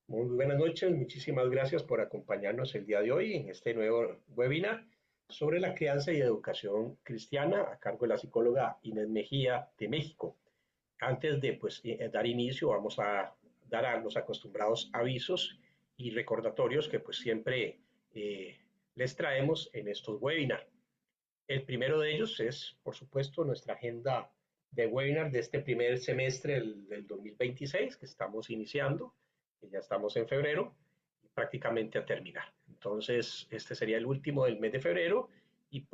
Muy buenas noches, muchísimas gracias por acompañarnos el día de hoy en este nuevo webinar sobre la crianza y educación cristiana a cargo de la psicóloga Inés Mejía de México. Antes de dar inicio, vamos a dar a los acostumbrados avisos y recordatorios que siempre eh, les traemos en estos webinars. El primero de ellos es, por supuesto, nuestra agenda de webinar de este primer semestre del 2026 que estamos iniciando, que ya estamos en febrero y prácticamente a terminar. Entonces, este sería el último del mes de febrero y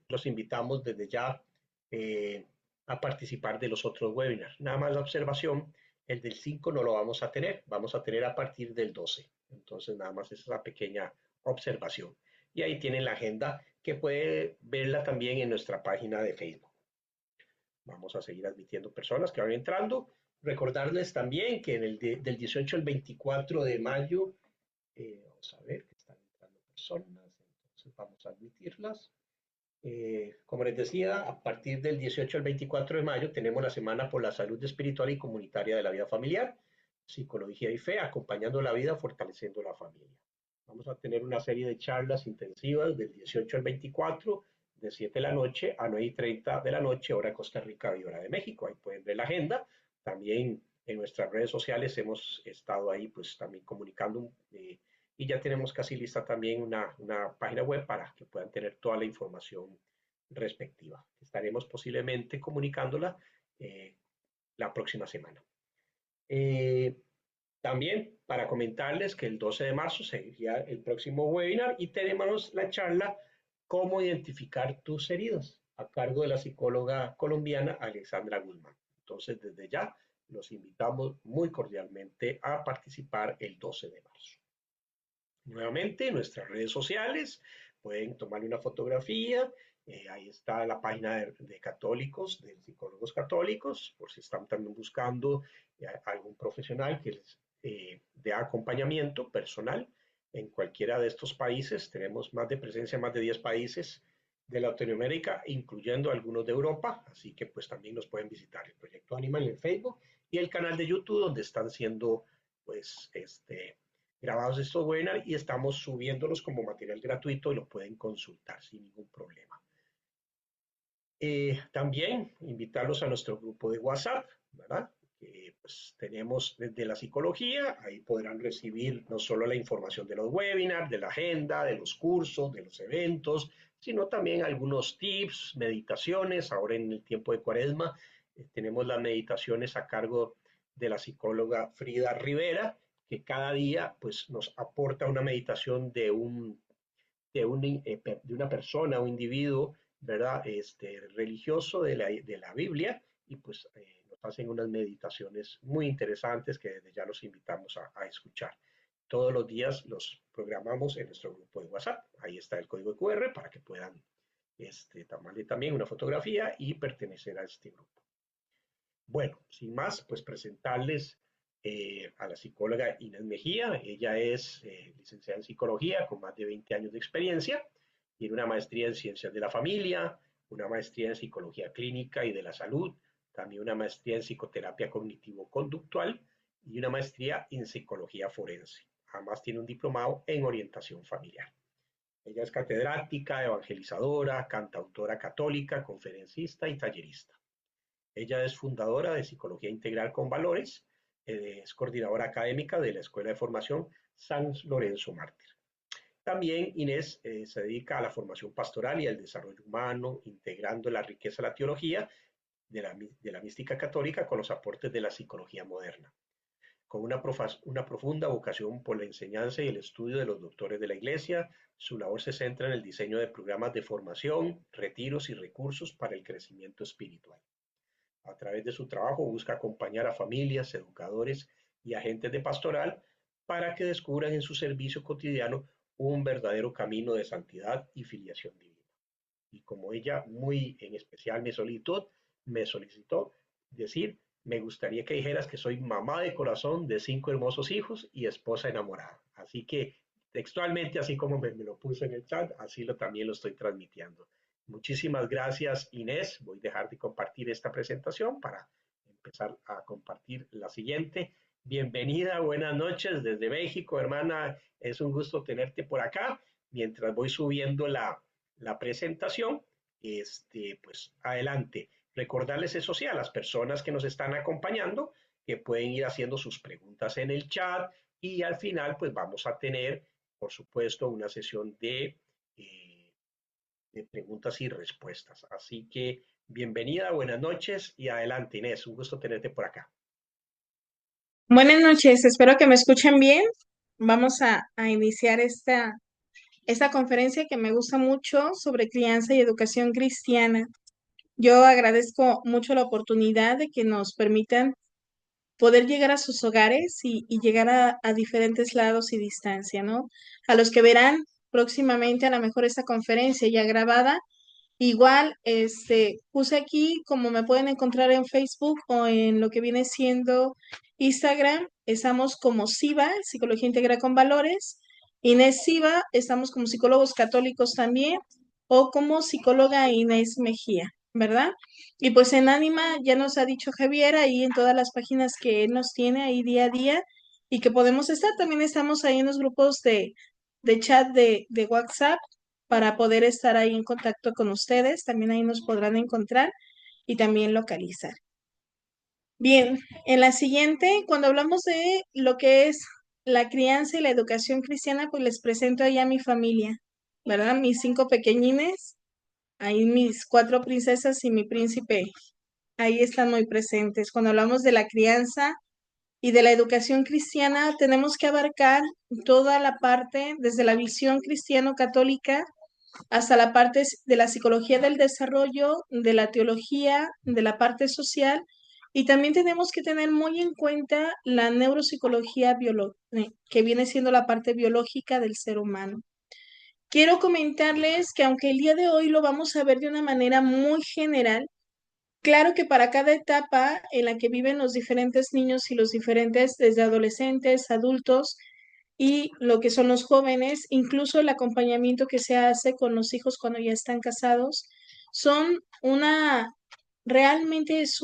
los invitamos desde ya eh, a participar de los otros webinars. Nada más la observación, el del 5 no lo vamos a tener a partir del 12. Entonces, nada más esa pequeña observación. Y ahí tienen la agenda que puede verla también en nuestra página de Facebook. Vamos a seguir admitiendo personas que van entrando. Recordarles también que del 18 al 24 de mayo, vamos a ver que están entrando personas, entonces vamos a admitirlas. Como les decía, a partir del 18 al 24 de mayo tenemos la Semana por la Salud Espiritual y Comunitaria de la Vida Familiar, Psicología y Fe, acompañando la vida, fortaleciendo la familia. Vamos a tener una serie de charlas intensivas del 18 al 24, de 7 de la noche a 9:30 de la noche, hora de Costa Rica y hora de México. Ahí pueden ver la agenda. También en nuestras redes sociales hemos estado ahí también comunicando y ya tenemos casi lista también una página web para que puedan tener toda la información respectiva. Estaremos posiblemente comunicándola eh, la próxima semana. Eh, También para comentarles que el 12 de marzo sería el próximo webinar y tenemos la charla Cómo identificar tus heridas a cargo de la psicóloga colombiana Alexandra Guzmán. Entonces, desde ya los invitamos muy cordialmente a participar el 12 de marzo. Nuevamente, en nuestras redes sociales pueden tomar una fotografía. Ahí está la página de católicos, de psicólogos católicos, por si están también buscando algún profesional que les dé acompañamiento personal en cualquiera de estos países. Tenemos más de presencia en más de 10 países de Latinoamérica, incluyendo algunos de Europa, así que también nos pueden visitar el Proyecto Animal en Facebook y el canal de YouTube donde están siendo pues este grabados estos webinars y estamos subiéndolos como material gratuito y lo pueden consultar sin ningún problema. También invitarlos a nuestro grupo de WhatsApp, ¿verdad? Que tenemos desde la psicología, ahí podrán recibir no solo la información de los webinars, de la agenda, de los cursos, de los eventos, sino también algunos tips, meditaciones. Ahora en el tiempo de Cuaresma tenemos las meditaciones a cargo de la psicóloga Frida Rivera, que cada día nos aporta una meditación de una persona, un individuo, ¿verdad? Religioso de la Biblia y nos hacen unas meditaciones muy interesantes que desde ya los invitamos a escuchar. Todos los días los programamos en nuestro grupo de WhatsApp. Ahí está el código QR para que puedan tomarle también una fotografía y pertenecer a este grupo. Bueno, sin más, presentarles a la psicóloga Inés Mejía. Ella es licenciada en psicología con más de 20 años de experiencia. Tiene una maestría en ciencias de la familia, una maestría en psicología clínica y de la salud, también una maestría en psicoterapia cognitivo-conductual y una maestría en psicología forense. Además tiene un diplomado en orientación familiar. Ella es catedrática, evangelizadora, cantautora católica, conferencista y tallerista. Ella es fundadora de Psicología Integral con Valores, es coordinadora académica de la Escuela de Formación San Lorenzo Mártir. También Inés se dedica a la formación pastoral y al desarrollo humano, integrando la riqueza de la teología de la mística católica con los aportes de la psicología moderna. Con una profunda vocación por la enseñanza y el estudio de los doctores de la Iglesia, su labor se centra en el diseño de programas de formación, retiros y recursos para el crecimiento espiritual. A través de su trabajo busca acompañar a familias, educadores y agentes de pastoral para que descubran en su servicio cotidiano un verdadero camino de santidad y filiación divina. Y como ella muy en especial me solicitó decir, me gustaría que dijeras que soy mamá de corazón de 5 hermosos hijos y esposa enamorada. Así que textualmente, así como me lo puso en el chat, así también lo estoy transmitiendo. Muchísimas gracias, Inés. Voy a dejar de compartir esta presentación para empezar a compartir la siguiente Bienvenida, buenas noches desde México, hermana. Es un gusto tenerte por acá. Mientras voy subiendo la presentación, pues adelante. Recordarles eso sí a las personas que nos están acompañando que pueden ir haciendo sus preguntas en el chat y al final pues vamos a tener, por supuesto, una sesión eh, de preguntas y respuestas. Así que bienvenida, buenas noches y adelante, Inés. Un gusto tenerte por acá. Buenas noches, espero que me escuchen bien. Vamos a iniciar esta conferencia que me gusta mucho sobre crianza y educación cristiana. Yo agradezco mucho la oportunidad de que nos permitan poder llegar a sus hogares y llegar a diferentes lados y distancia, ¿no? A los que verán próximamente a lo mejor esta conferencia ya grabada. Igual, puse aquí como me pueden encontrar en Facebook o en lo que viene siendo Instagram, estamos como SIVA, Psicología Integral con Valores, Inés Siva, estamos como psicólogos católicos también, o como psicóloga Inés Mejía, ¿verdad? Y pues en Ánima ya nos ha dicho Javier ahí en todas las páginas que él nos tiene ahí día a día y que podemos estar, también estamos ahí en los grupos de chat de WhatsApp para poder estar ahí en contacto con ustedes. También ahí nos podrán encontrar y también localizar. Bien, en la siguiente, cuando hablamos de lo que es la crianza y la educación cristiana, pues les presento ahí a mi familia, ¿verdad? Mis 5 pequeñines, ahí mis 4 princesas y mi príncipe, ahí están muy presentes. Cuando hablamos de la crianza y de la educación cristiana, tenemos que abarcar toda la parte desde la visión cristiano-católica hasta la parte de la psicología del desarrollo, de la teología, de la parte social, y también tenemos que tener muy en cuenta la neuropsicología que viene siendo la parte biológica del ser humano. Quiero comentarles que aunque el día de hoy lo vamos a ver de una manera muy general, claro que para cada etapa en la que viven los diferentes niños y los diferentes, desde adolescentes, adultos, y lo que son los jóvenes, incluso el acompañamiento que se hace con los hijos cuando ya están casados, son realmente es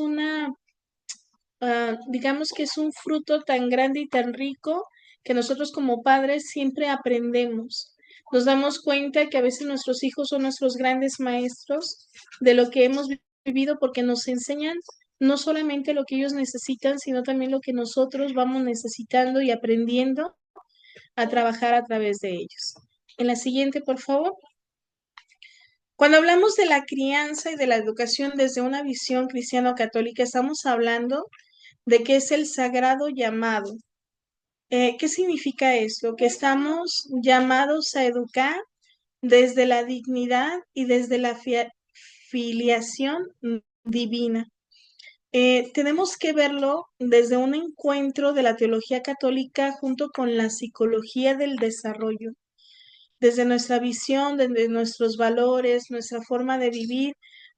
digamos que es un fruto tan grande y tan rico que nosotros como padres siempre aprendemos. Nos damos cuenta que a veces nuestros hijos son nuestros grandes maestros de lo que hemos vivido porque nos enseñan no solamente lo que ellos necesitan, sino también lo que nosotros vamos necesitando y aprendiendo a trabajar a través de ellos. En la siguiente, por favor. Cuando hablamos de la crianza y de la educación desde una visión cristiano-católica, estamos hablando de qué es el sagrado llamado. ¿Qué significa esto? Que estamos llamados a educar desde la dignidad y desde la filiación divina. Tenemos que verlo desde un encuentro de la teología católica junto con la psicología del desarrollo desde nuestra visión, desde nuestros valores, nuestra forma de vivir,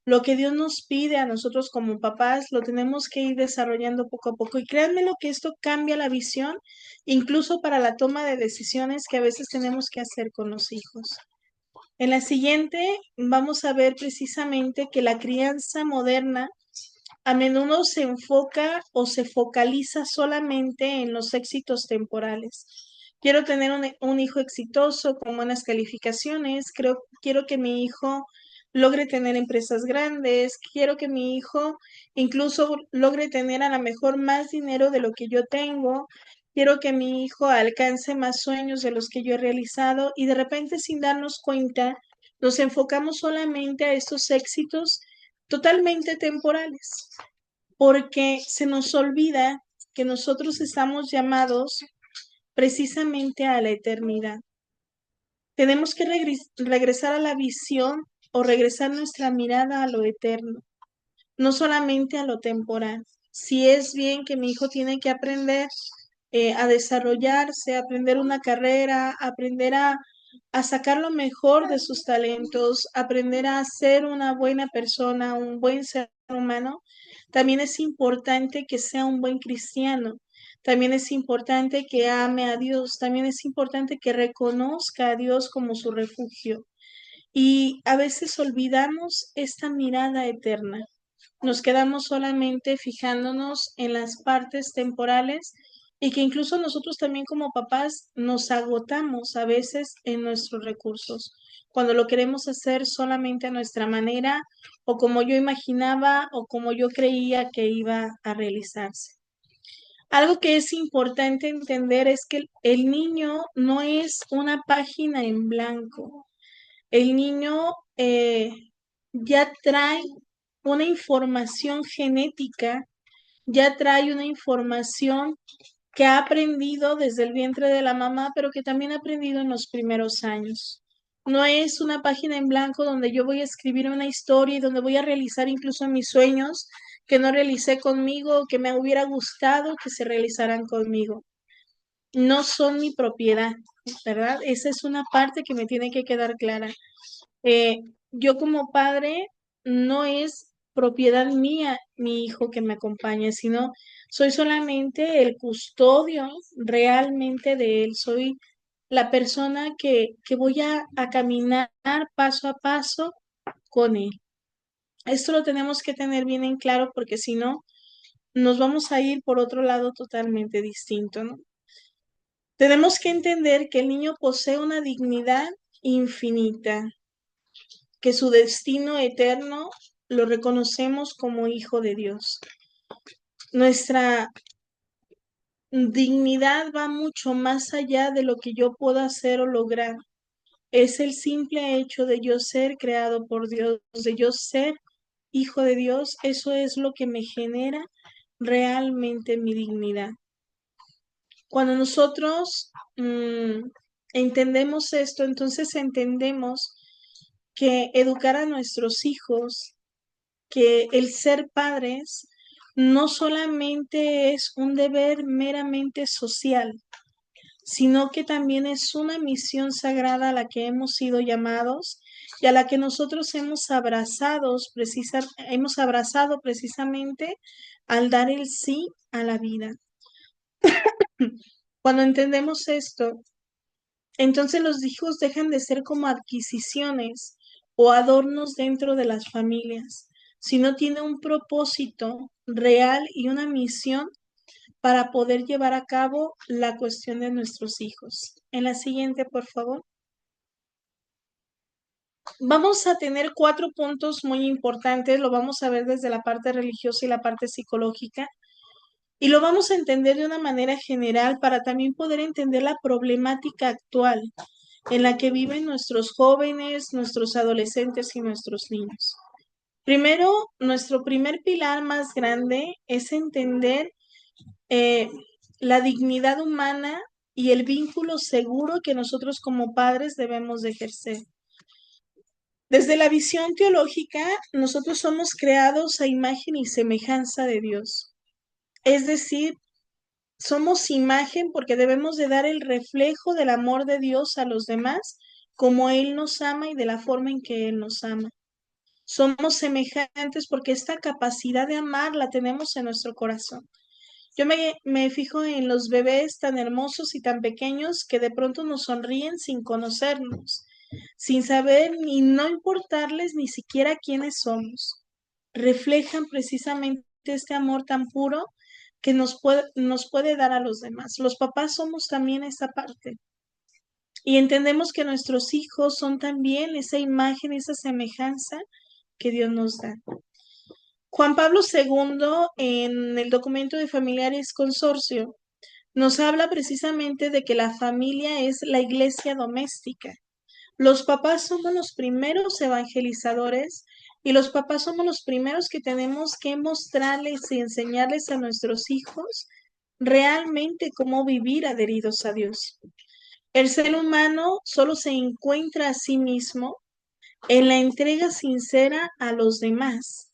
lo que Dios nos pide a nosotros como papás, lo tenemos que ir desarrollando poco a poco. Y créanme lo que esto cambia la visión, incluso para la toma de decisiones que a veces tenemos que hacer con los hijos. En la siguiente vamos a ver precisamente que la crianza moderna a menudo se enfoca o se focaliza solamente en los éxitos temporales. Quiero tener un hijo exitoso con buenas calificaciones, quiero que mi hijo logre tener empresas grandes, quiero que mi hijo incluso logre tener a lo mejor más dinero de lo que yo tengo, quiero que mi hijo alcance más sueños de los que yo he realizado y de repente sin darnos cuenta nos enfocamos solamente a estos éxitos totalmente temporales porque se nos olvida que nosotros estamos llamados precisamente a la eternidad. Tenemos que regresar a la visión o regresar nuestra mirada a lo eterno, no solamente a lo temporal. Si es bien que mi hijo tiene que aprender a desarrollarse, a aprender una carrera, aprender a sacar lo mejor de sus talentos, aprender a ser una buena persona, un buen ser humano, también es importante que sea un buen cristiano. También es importante que ame a Dios, también es importante que reconozca a Dios como su refugio. Y a veces olvidamos esta mirada eterna. Nos quedamos solamente fijándonos en las partes temporales y que incluso nosotros también como papás nos agotamos a veces en nuestros recursos, cuando lo queremos hacer solamente a nuestra manera o como yo imaginaba o como yo creía que iba a realizarse. Algo que es importante entender es que el niño no es una página en blanco. El niño ya trae una información genética, ya trae una información que ha aprendido desde el vientre de la mamá, pero que también ha aprendido en los primeros años. No es una página en blanco donde yo voy a escribir una historia y donde voy a realizar incluso mis sueños que no realicé conmigo, que me hubiera gustado que se realizaran conmigo. No son mi propiedad, ¿verdad? Esa es una parte que me tiene que quedar clara. Eh, yo como padre no es propiedad mía mi hijo que me acompaña, sino soy solamente el custodio realmente de él. Soy la persona que voy a caminar paso a paso con él. Esto lo tenemos que tener bien en claro porque si no, nos vamos a ir por otro lado totalmente distinto, ¿no? Tenemos que entender que el niño posee una dignidad infinita, que su destino eterno lo reconocemos como hijo de Dios. Nuestra dignidad va mucho más allá de lo que yo pueda hacer o lograr. Es el simple hecho de yo ser creado por Dios, de yo ser hijo de Dios. Eso es lo que me genera realmente mi dignidad. Cuando nosotros entendemos esto, entonces entendemos que educar a nuestros hijos, que el ser padres no solamente es un deber meramente social, sino que también es una misión sagrada a la que hemos sido llamados y a la que nosotros hemos abrazado precisamente al dar el sí a la vida. Cuando entendemos esto, entonces los hijos dejan de ser como adquisiciones o adornos dentro de las familias, sino tiene un propósito real y una misión para poder llevar a cabo la cuestión de nuestros hijos. En la siguiente, por favor. Vamos a tener 4 puntos muy importantes, lo vamos a ver desde la parte religiosa y la parte psicológica, y lo vamos a entender de una manera general para también poder entender la problemática actual en la que viven nuestros jóvenes, nuestros adolescentes y nuestros niños. Primero, nuestro primer pilar más grande es entender eh, la dignidad humana y el vínculo seguro que nosotros como padres debemos de ejercer. Desde la visión teológica, nosotros somos creados a imagen y semejanza de Dios. Es decir, somos imagen porque debemos de dar el reflejo del amor de Dios a los demás, como Él nos ama y de la forma en que Él nos ama. Somos semejantes porque esta capacidad de amar la tenemos en nuestro corazón. Yo me fijo en los bebés tan hermosos y tan pequeños que de pronto nos sonríen sin conocernos, sin saber ni no importarles ni siquiera quiénes somos. Reflejan precisamente este amor tan puro que nos puede dar a los demás. Los papás somos también esa parte. Y entendemos que nuestros hijos son también esa imagen, esa semejanza que Dios nos da. Juan Pablo II, en el documento de Familiares Consorcio, nos habla precisamente de que la familia es la iglesia doméstica. Los papás somos los primeros evangelizadores y los papás somos los primeros que tenemos que mostrarles y enseñarles a nuestros hijos realmente cómo vivir adheridos a Dios. El ser humano solo se encuentra a sí mismo en la entrega sincera a los demás.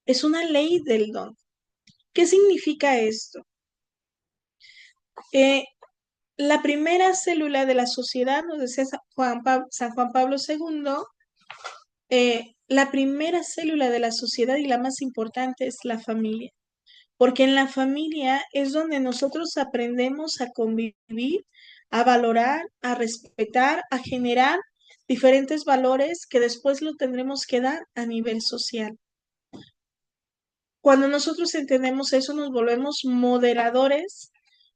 Es una ley del don. ¿Qué significa esto? La primera célula de la sociedad, nos decía San Juan Pablo II, la primera célula de la sociedad y la más importante es la familia, porque en la familia es donde nosotros aprendemos a convivir, a valorar, a respetar, a generar diferentes valores que después lo tendremos que dar a nivel social. Cuando nosotros entendemos eso, nos volvemos moderadores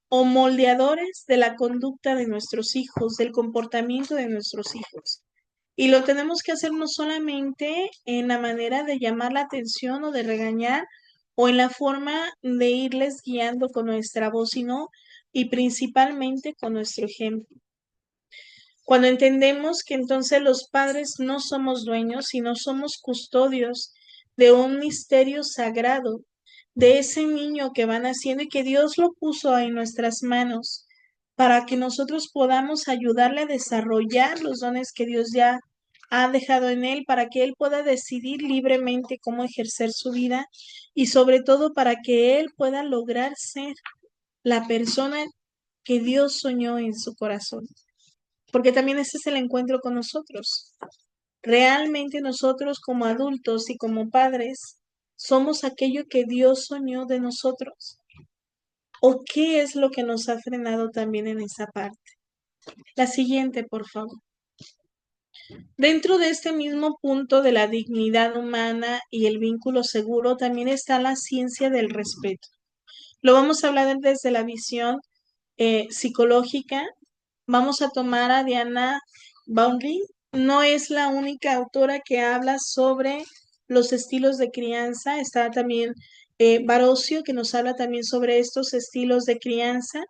o moldeadores de la conducta de nuestros hijos, del comportamiento de nuestros hijos. Y lo tenemos que hacer no solamente en la manera de llamar la atención o de regañar o en la forma de irles guiando con nuestra voz, sino y principalmente con nuestro ejemplo. Cuando entendemos que entonces los padres no somos dueños, sino somos custodios de un misterio sagrado, de ese niño que van haciendo y que Dios lo puso en nuestras manos para que nosotros podamos ayudarle a desarrollar los dones que Dios ya ha dejado en él, para que él pueda decidir libremente cómo ejercer su vida y sobre todo para que él pueda lograr ser la persona que Dios soñó en su corazón, porque también ese es el encuentro con nosotros. Realmente nosotros como adultos y como padres somos aquello que Dios soñó de nosotros. ¿O qué es lo que nos ha frenado también en esa parte? La siguiente, por favor. Dentro de este mismo punto de la dignidad humana y el vínculo seguro también está la ciencia del respeto. Lo vamos a hablar desde la visión psicológica. Vamos a tomar a Diana Baumrind. No es la única autora que habla sobre los estilos de crianza. Está también Barocio, que nos habla también sobre estos estilos de crianza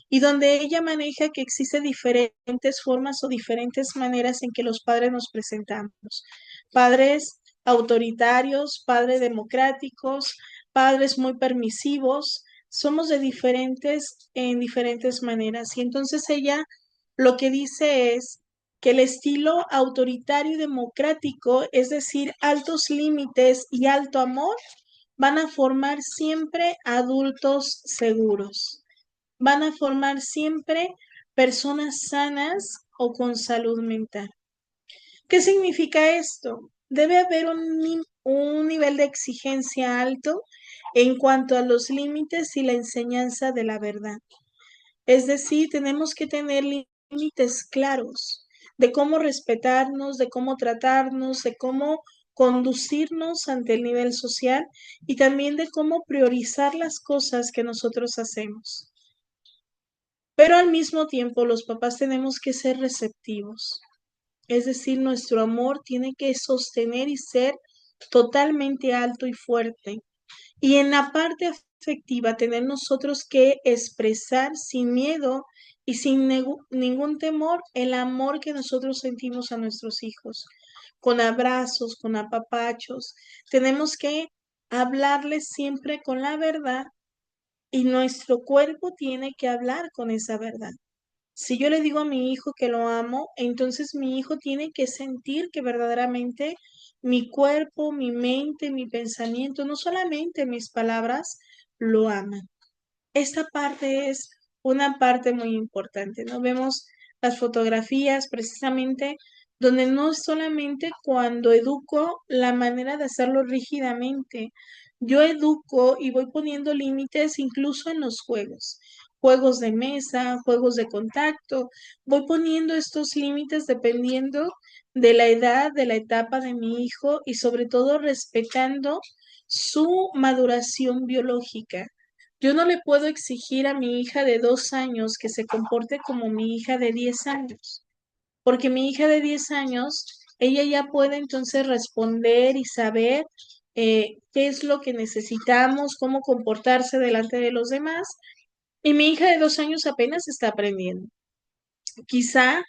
y donde ella maneja que existen diferentes formas o diferentes maneras en que los padres nos presentamos. Padres autoritarios, padres democráticos, padres muy permisivos, somos de diferentes en diferentes maneras. Y entonces ella lo que dice es que el estilo autoritario y democrático, es decir, altos límites y alto amor, van a formar siempre adultos seguros, van a formar siempre personas sanas o con salud mental. ¿Qué significa esto? Debe haber un nivel de exigencia alto en cuanto a los límites y la enseñanza de la verdad. Es decir, tenemos que tener límites claros de cómo respetarnos, de cómo tratarnos, de cómo conducirnos ante el nivel social y también de cómo priorizar las cosas que nosotros hacemos. Pero al mismo tiempo los papás tenemos que ser receptivos. Es decir, nuestro amor tiene que sostener y ser totalmente alto y fuerte. Y en la parte afectiva, tener nosotros que expresar sin miedo y sin ningún temor el amor que nosotros sentimos a nuestros hijos, con abrazos, con apapachos. Tenemos que hablarles siempre con la verdad y nuestro cuerpo tiene que hablar con esa verdad. Si yo le digo a mi hijo que lo amo, entonces mi hijo tiene que sentir que verdaderamente mi cuerpo, mi mente, mi pensamiento, no solamente mis palabras, lo aman. Esta parte es una parte muy importante, ¿no? Vemos las fotografías precisamente donde no es solamente cuando educo la manera de hacerlo rígidamente, yo educo y voy poniendo límites incluso en los juegos, juegos de mesa, juegos de contacto, voy poniendo estos límites dependiendo de la edad, de la etapa de mi hijo y sobre todo respetando su maduración biológica. Yo no le puedo exigir a mi hija de 2 años que se comporte como mi hija de 10 años, porque mi hija de 10 años, ella ya puede entonces responder y saber qué es lo que necesitamos, cómo comportarse delante de los demás, y mi hija de 2 años apenas está aprendiendo. Quizá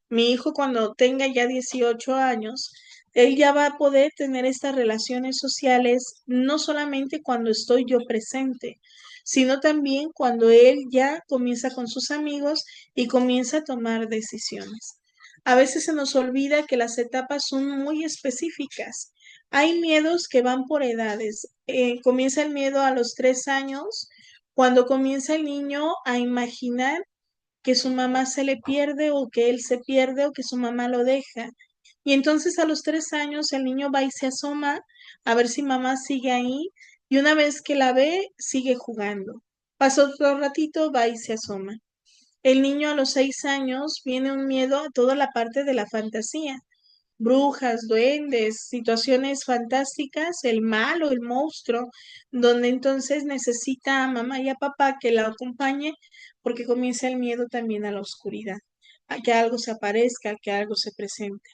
mi hijo cuando tenga ya 18 años, él ya va a poder tener estas relaciones sociales, no solamente cuando estoy yo presente, sino también cuando él ya comienza con sus amigos y comienza a tomar decisiones. A veces se nos olvida que las etapas son muy específicas. Hay miedos que van por edades. Comienza el miedo a los 3 años, cuando comienza el niño a imaginar que su mamá se le pierde o que él se pierde o que su mamá lo deja. Y entonces a los 3 años el niño va y se asoma a ver si mamá sigue ahí y una vez que la ve, sigue jugando. Pasa otro ratito, va y se asoma. El niño a los 6 años viene un miedo a toda la parte de la fantasía. brujas, duendes, situaciones fantásticas, el malo, el monstruo, donde entonces necesita a mamá y a papá que la acompañe porque comienza el miedo también a la oscuridad, a que algo se aparezca, a que algo se presente.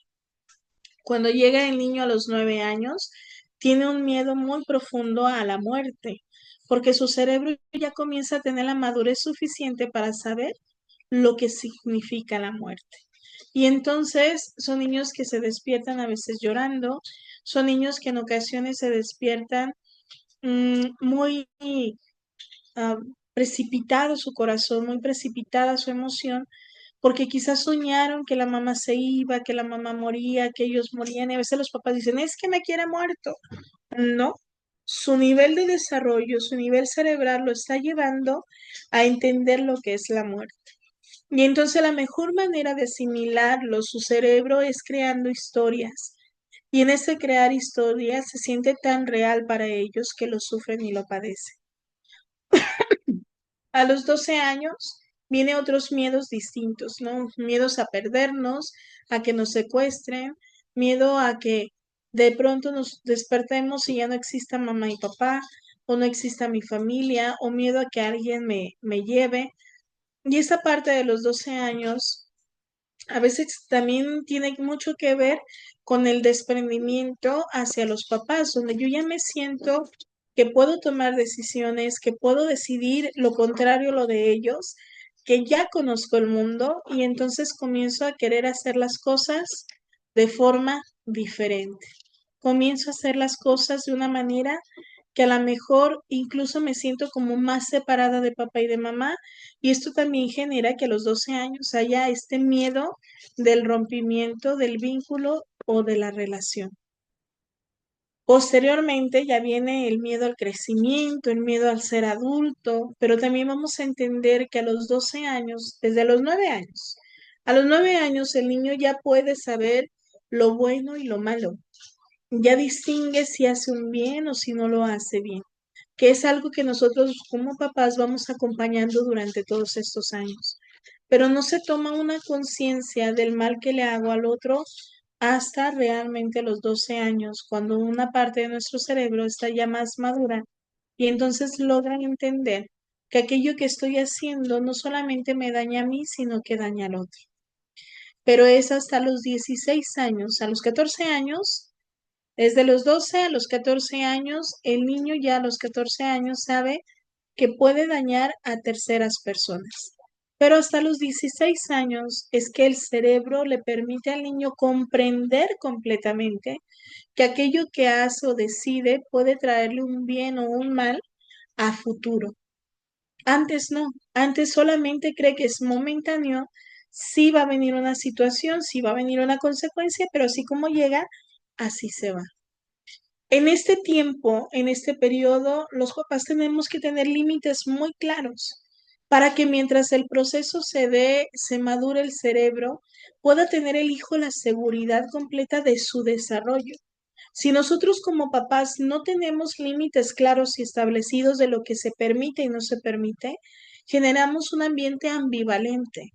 Cuando llega el niño a los 9 años, tiene un miedo muy profundo a la muerte, porque su cerebro ya comienza a tener la madurez suficiente para saber lo que significa la muerte. Y entonces son niños que se despiertan a veces llorando, son niños que en ocasiones se despiertan muy ah, precipitado su corazón, muy precipitada su emoción, porque quizás soñaron que la mamá se iba, que la mamá moría, que ellos morían, y a veces los papás dicen, es que me quiere muerto. No, su nivel de desarrollo, su nivel cerebral lo está llevando a entender lo que es la muerte. Y entonces la mejor manera de asimilarlo, su cerebro, es creando historias. Y en ese crear historias se siente tan real para ellos que lo sufren y lo padecen. A los 12 años vienen otros miedos distintos, ¿no? Miedos a perdernos, a que nos secuestren, miedo a que de pronto nos despertemos y ya no exista mamá y papá, o no exista mi familia, o miedo a que alguien me lleve. Y esa parte de los 12 años a veces también tiene mucho que ver con el desprendimiento hacia los papás, donde yo ya me siento que puedo tomar decisiones, que puedo decidir lo contrario a lo de ellos, que ya conozco el mundo y entonces comienzo a querer hacer las cosas de forma diferente. Comienzo a hacer las cosas de una manera que a lo mejor incluso me siento como más separada de papá y de mamá, y esto también genera que a los 12 años haya este miedo del rompimiento del vínculo o de la relación. Posteriormente ya viene el miedo al crecimiento, el miedo al ser adulto, pero también vamos a entender que a los 12 años, desde los 9 años, a los 9 años el niño ya puede saber lo bueno y lo malo, ya distingue si hace un bien o si no lo hace bien, que es algo que nosotros como papás vamos acompañando durante todos estos años. Pero no se toma una conciencia del mal que le hago al otro hasta realmente los 12 años, cuando una parte de nuestro cerebro está ya más madura y entonces logran entender que aquello que estoy haciendo no solamente me daña a mí, sino que daña al otro. Pero es hasta los 16 años, a los 14 años, desde los 12 a los 14 años, el niño ya a los 14 años sabe que puede dañar a terceras personas. Pero hasta los 16 años es que el cerebro le permite al niño comprender completamente que aquello que hace o decide puede traerle un bien o un mal a futuro. Antes no, antes solamente cree que es momentáneo, sí va a venir una situación, sí va a venir una consecuencia, pero así como llega, así se va. En este tiempo, en este periodo, los papás tenemos que tener límites muy claros para que mientras el proceso se dé, se madure el cerebro, pueda tener el hijo la seguridad completa de su desarrollo. Si nosotros como papás no tenemos límites claros y establecidos de lo que se permite y no se permite, generamos un ambiente ambivalente.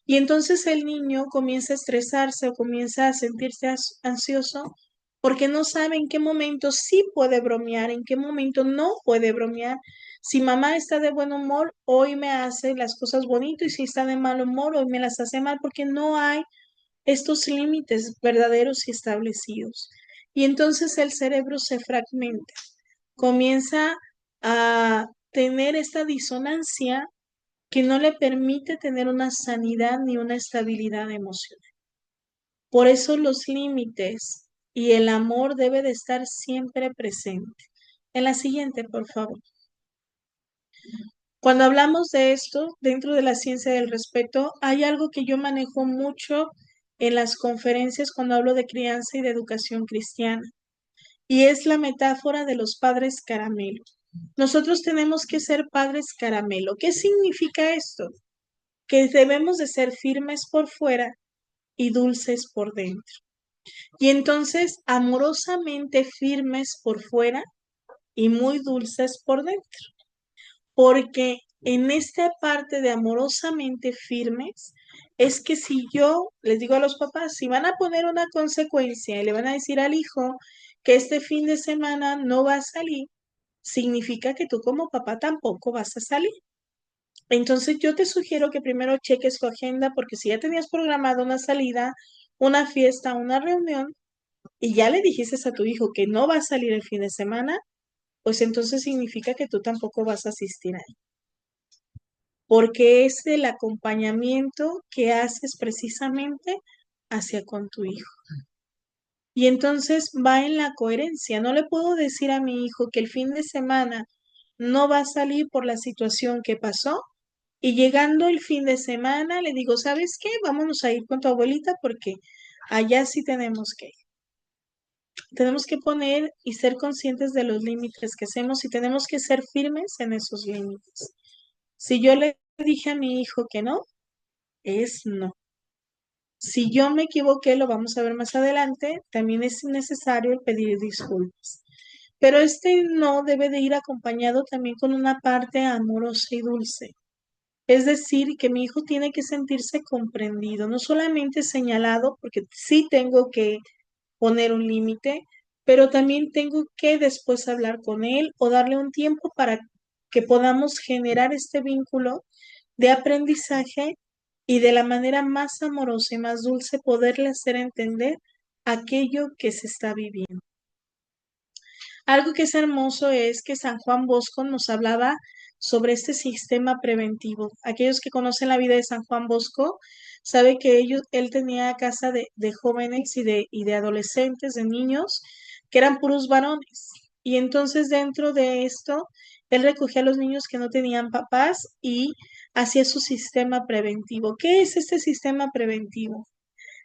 Y entonces el niño comienza a estresarse o comienza a sentirse ansioso porque no sabe en qué momento sí puede bromear, en qué momento no puede bromear. Si mamá está de buen humor, hoy me hace las cosas bonito y si está de mal humor, hoy me las hace mal porque no hay estos límites verdaderos y establecidos. Y entonces el cerebro se fragmenta, comienza a tener esta disonancia que no le permite tener una sanidad ni una estabilidad emocional. Por eso los límites y el amor debe de estar siempre presente. En la siguiente, por favor. Cuando hablamos de esto, dentro de la ciencia del respeto, hay algo que yo manejo mucho en las conferencias cuando hablo de crianza y de educación cristiana, y es la metáfora de los padres caramelo. Nosotros tenemos que ser padres caramelo. ¿Qué significa esto? Que debemos de ser firmes por fuera y dulces por dentro. Y entonces, amorosamente firmes por fuera y muy dulces por dentro. Porque en esta parte de amorosamente firmes, es que si yo les digo a los papás, si van a poner una consecuencia y le van a decir al hijo que este fin de semana no va a salir, significa que tú como papá tampoco vas a salir. Entonces yo te sugiero que primero cheques tu agenda porque si ya tenías programado una salida, una fiesta, una reunión y ya le dijiste a tu hijo que no va a salir el fin de semana, pues entonces significa que tú tampoco vas a asistir ahí. Porque es el acompañamiento que haces precisamente hacia con tu hijo. Y entonces va en la coherencia. No le puedo decir a mi hijo que el fin de semana no va a salir por la situación que pasó. Y llegando el fin de semana, le digo, ¿sabes qué? Vámonos a ir con tu abuelita porque allá sí tenemos que ir. Tenemos que poner y ser conscientes de los límites que hacemos y tenemos que ser firmes en esos límites. Si yo le dije a mi hijo que no, es no. Si yo me equivoqué, lo vamos a ver más adelante, también es necesario el pedir disculpas. Pero este no debe de ir acompañado también con una parte amorosa y dulce. Es decir, que mi hijo tiene que sentirse comprendido, no solamente señalado, porque sí tengo que poner un límite, pero también tengo que después hablar con él o darle un tiempo para que podamos generar este vínculo de aprendizaje y de la manera más amorosa y más dulce poderle hacer entender aquello que se está viviendo. Algo que es hermoso es que San Juan Bosco nos hablaba sobre este sistema preventivo. Aquellos que conocen la vida de San Juan Bosco saben que él tenía casa de jóvenes y de adolescentes, de niños, que eran puros varones. Y entonces dentro de esto, él recogía a los niños que no tenían papás y hacía su sistema preventivo. ¿Qué es este sistema preventivo?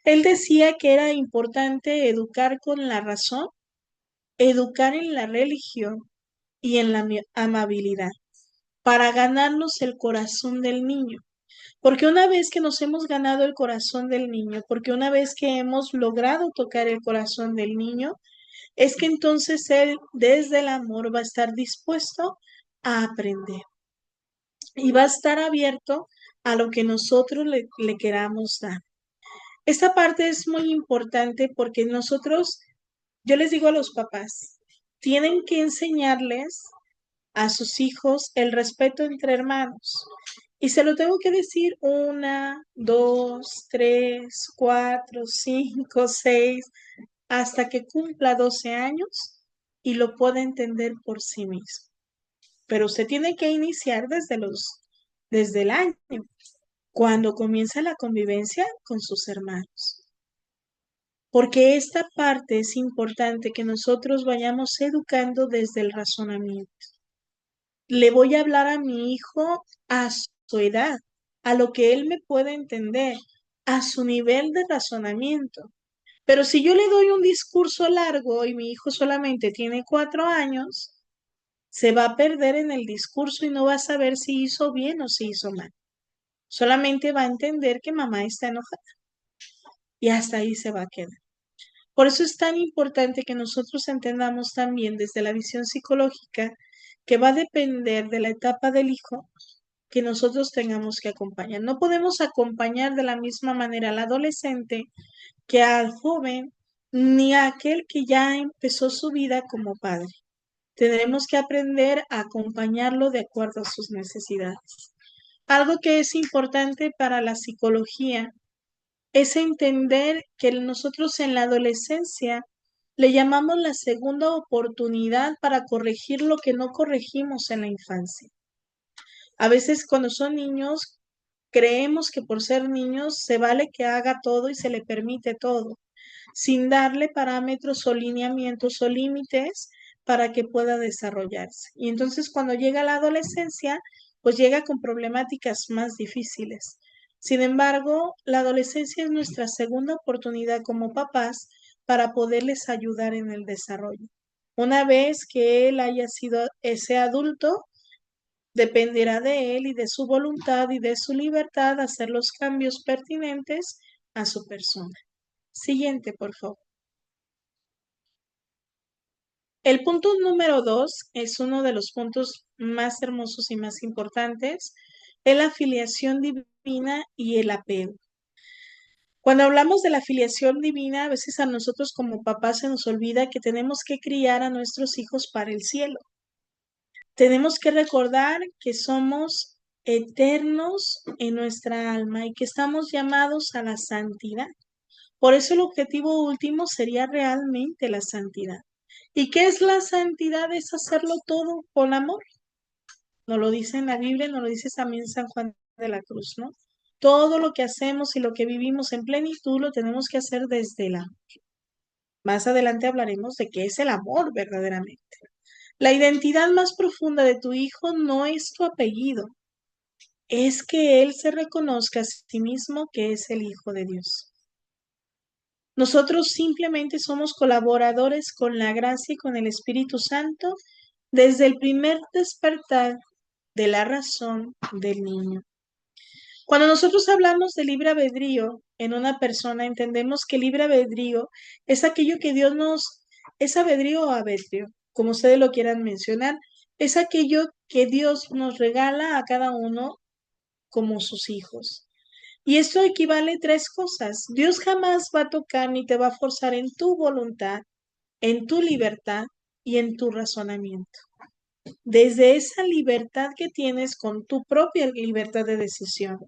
Él decía que era importante educar con la razón, educar en la religión y en la amabilidad para ganarnos el corazón del niño. Porque una vez que nos hemos ganado el corazón del niño, porque una vez que hemos logrado tocar el corazón del niño, es que entonces él desde el amor va a estar dispuesto a aprender y va a estar abierto a lo que nosotros le queramos dar. Esta parte es muy importante porque nosotros, yo les digo a los papás, tienen que enseñarles a sus hijos el respeto entre hermanos. Y se lo tengo que decir una, dos, tres, cuatro, cinco, seis, hasta que cumpla 12 años y lo pueda entender por sí mismo. Pero usted tiene que iniciar desde el año, cuando comienza la convivencia con sus hermanos. Porque esta parte es importante que nosotros vayamos educando desde el razonamiento. Le voy a hablar a mi hijo a su edad, a lo que él me puede entender, a su nivel de razonamiento. Pero si yo le doy un discurso largo y mi hijo solamente tiene 4 años, se va a perder en el discurso y no va a saber si hizo bien o si hizo mal. Solamente va a entender que mamá está enojada y hasta ahí se va a quedar. Por eso es tan importante que nosotros entendamos también desde la visión psicológica que va a depender de la etapa del hijo que nosotros tengamos que acompañar. No podemos acompañar de la misma manera al adolescente que al joven, ni a aquel que ya empezó su vida como padre. Tendremos que aprender a acompañarlo de acuerdo a sus necesidades. Algo que es importante para la psicología es entender que nosotros en la adolescencia le llamamos la segunda oportunidad para corregir lo que no corregimos en la infancia. A veces cuando son niños, creemos que por ser niños se vale que haga todo y se le permite todo, sin darle parámetros o lineamientos o límites para que pueda desarrollarse. Y entonces cuando llega la adolescencia, pues llega con problemáticas más difíciles. Sin embargo, la adolescencia es nuestra segunda oportunidad como papás para poderles ayudar en el desarrollo. Una vez que él haya sido ese adulto, dependerá de él y de su voluntad y de su libertad hacer los cambios pertinentes a su persona. Siguiente, por favor. El punto número 2 es uno de los puntos más hermosos y más importantes, es la filiación divina y el apego. Cuando hablamos de la filiación divina, a veces a nosotros como papás se nos olvida que tenemos que criar a nuestros hijos para el cielo. Tenemos que recordar que somos eternos en nuestra alma y que estamos llamados a la santidad. Por eso el objetivo último sería realmente la santidad. ¿Y qué es la santidad? Es hacerlo todo con amor. Nos lo dice en la Biblia, nos lo dice también San Juan de la Cruz, ¿no? Todo lo que hacemos y lo que vivimos en plenitud lo tenemos que hacer desde el amor. Más adelante hablaremos de qué es el amor verdaderamente. La identidad más profunda de tu hijo no es tu apellido, es que él se reconozca a sí mismo que es el Hijo de Dios. Nosotros simplemente somos colaboradores con la gracia y con el Espíritu Santo desde el primer despertar de la razón del niño. Cuando nosotros hablamos de libre albedrío en una persona, entendemos que libre albedrío es aquello que Dios nos, es albedrío o arbitrio, como ustedes lo quieran mencionar, es aquello que Dios nos regala a cada uno como sus hijos. Y esto equivale a tres cosas. Dios jamás va a tocar ni te va a forzar en tu voluntad, en tu libertad y en tu razonamiento. Desde esa libertad que tienes con tu propia libertad de decisión,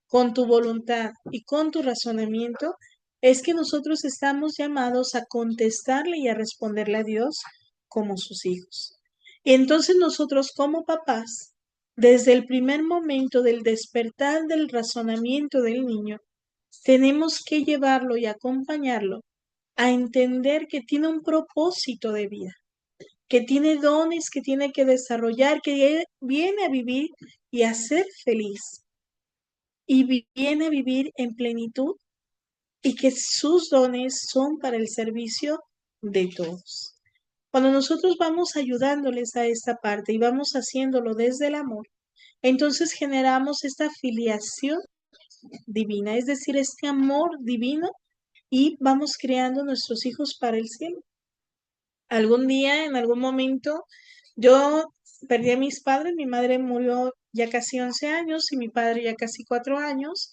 con tu voluntad y con tu razonamiento, es que nosotros estamos llamados a contestarle y a responderle a Dios como sus hijos. Y entonces nosotros como papás, desde el primer momento del despertar del razonamiento del niño, tenemos que llevarlo y acompañarlo a entender que tiene un propósito de vida, que tiene dones que tiene que desarrollar, que viene a vivir y a ser feliz y viene a vivir en plenitud y que sus dones son para el servicio de todos. Cuando nosotros vamos ayudándoles a esta parte y vamos haciéndolo desde el amor, entonces generamos esta filiación divina, es decir, este amor divino y vamos creando nuestros hijos para el cielo. Algún día, en algún momento, yo perdí a mis padres, mi madre murió ya casi 11 años y mi padre ya casi 4 años.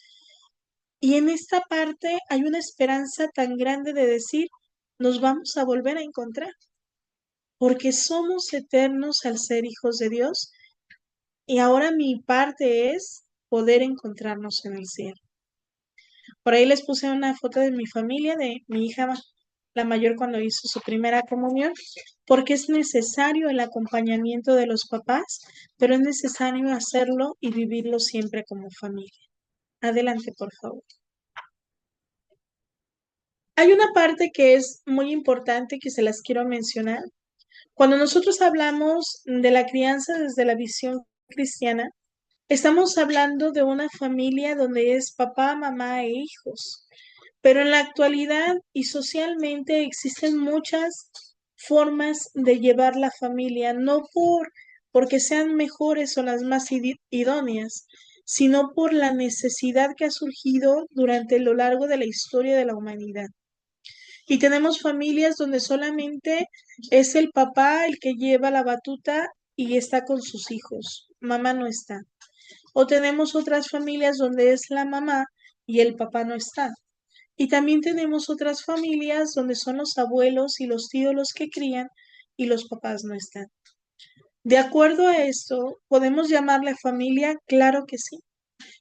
Y en esta parte hay una esperanza tan grande de decir, nos vamos a volver a encontrar, porque somos eternos al ser hijos de Dios y ahora mi parte es poder encontrarnos en el cielo. Por ahí les puse una foto de mi familia, de mi hija, la mayor cuando hizo su primera comunión, porque es necesario el acompañamiento de los papás, pero es necesario hacerlo y vivirlo siempre como familia. Adelante, por favor. Hay una parte que es muy importante que se las quiero mencionar. Cuando nosotros hablamos de la crianza desde la visión cristiana, estamos hablando de una familia donde es papá, mamá e hijos. Pero en la actualidad y socialmente existen muchas formas de llevar la familia, no porque sean mejores o las más idóneas, sino por la necesidad que ha surgido durante lo largo de la historia de la humanidad. Y tenemos familias donde solamente es el papá el que lleva la batuta y está con sus hijos. Mamá no está. O tenemos otras familias donde es la mamá y el papá no está. Y también tenemos otras familias donde son los abuelos y los tíos los que crían y los papás no están. De acuerdo a esto, ¿podemos llamarle familia? Claro que sí.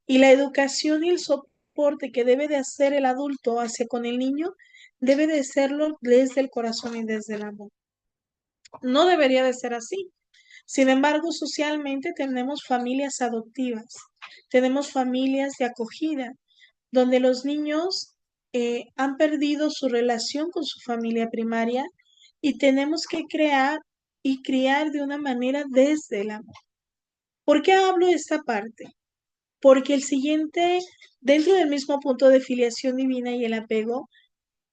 Y la educación y el soporte que debe de hacer el adulto hacia con el niño debe de serlo desde el corazón y desde el amor. No debería de ser así. Sin embargo, socialmente tenemos familias adoptivas, tenemos familias de acogida, donde los niños han perdido su relación con su familia primaria y tenemos que crear y criar de una manera desde el amor. ¿Por qué hablo de esta parte? Porque el siguiente, dentro del mismo punto de filiación divina y el apego,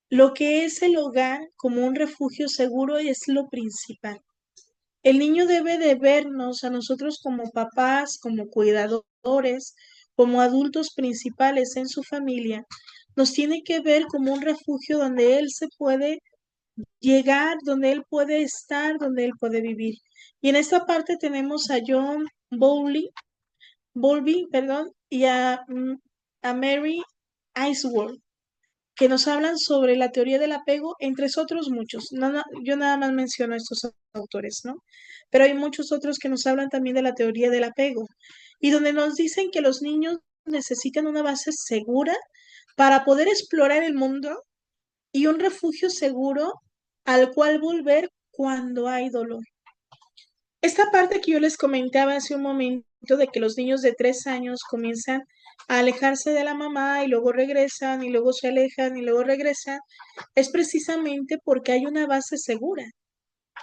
lo que es el hogar como un refugio seguro es lo principal. El niño debe de vernos a nosotros como papás, como cuidadores, como adultos principales en su familia. Nos tiene que ver como un refugio donde él se puede llegar donde él puede estar, donde él puede vivir. Y en esta parte tenemos a John Bowlby, perdón, y a Mary Ainsworth, que nos hablan sobre la teoría del apego, entre otros muchos. Yo nada más menciono a estos autores, ¿no? Pero hay muchos otros que nos hablan también de la teoría del apego y donde nos dicen que los niños necesitan una base segura para poder explorar el mundo y un refugio seguro al cual volver cuando hay dolor. Esta parte que yo les comentaba hace un momento de que los niños de 3 años comienzan a alejarse de la mamá y luego regresan y luego se alejan y luego regresan, es precisamente porque hay una base segura.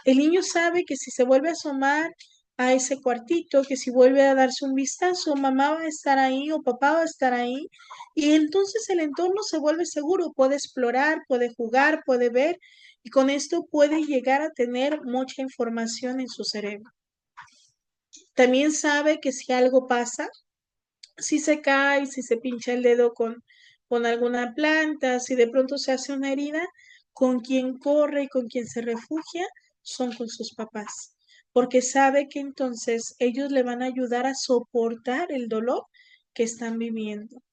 El niño sabe que si se vuelve a asomar a ese cuartito, que si vuelve a darse un vistazo, mamá va a estar ahí o papá va a estar ahí, y entonces el entorno se vuelve seguro, puede explorar, puede jugar, puede ver, y con esto puede llegar a tener mucha información en su cerebro. También sabe que si algo pasa, si se cae, si se pincha el dedo con alguna planta, si de pronto se hace una herida, con quien corre y con quien se refugia son con sus papás, porque sabe que entonces ellos le van a ayudar a soportar el dolor que están viviendo.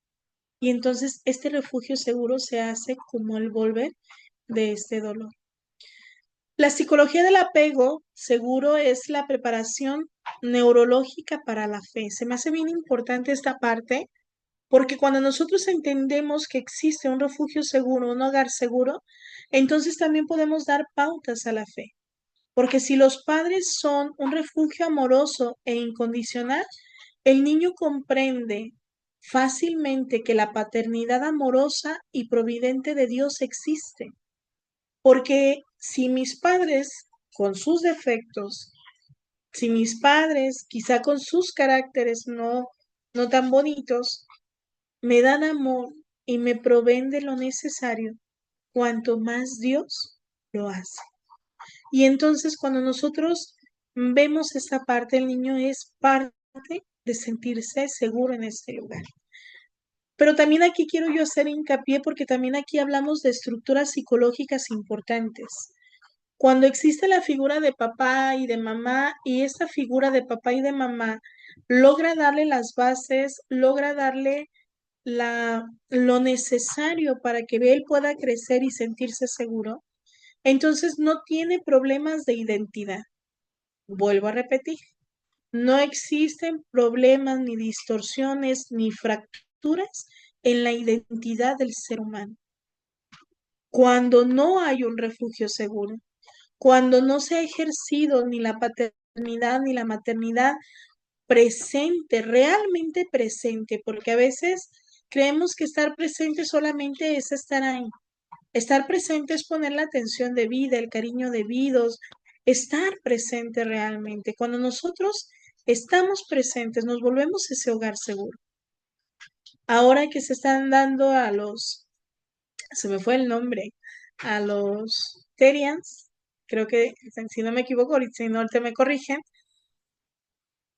Y entonces este refugio seguro se hace como el volver de este dolor. La psicología del apego seguro es la preparación neurológica para la fe. Se me hace bien importante esta parte porque cuando nosotros entendemos que existe un refugio seguro, un hogar seguro, entonces también podemos dar pautas a la fe. Porque si los padres son un refugio amoroso e incondicional, el niño comprende fácilmente que la paternidad amorosa y providente de Dios existe. Porque si mis padres, con sus defectos, si mis padres, quizá con sus caracteres no tan bonitos, me dan amor y me proveen de lo necesario, cuanto más Dios lo hace. Y entonces cuando nosotros vemos esta parte, el niño es parte de sentirse seguro en este lugar. Pero también aquí quiero yo hacer hincapié porque también aquí hablamos de estructuras psicológicas importantes. Cuando existe la figura de papá y de mamá y esta figura de papá y de mamá logra darle las bases, logra darle lo necesario para que él pueda crecer y sentirse seguro, entonces no tiene problemas de identidad. Vuelvo a repetir, no existen problemas ni distorsiones ni fracturas en la identidad del ser humano. Cuando no hay un refugio seguro, cuando no se ha ejercido ni la paternidad ni la maternidad presente, realmente presente, porque a veces creemos que estar presente solamente es estar ahí. Estar presente es poner la atención debida, el cariño debido, estar presente realmente. Cuando nosotros estamos presentes, nos volvemos ese hogar seguro. Ahora que se están dando se me fue el nombre, a los Terians, creo que, si no me equivoco, ahorita si no te me corrigen,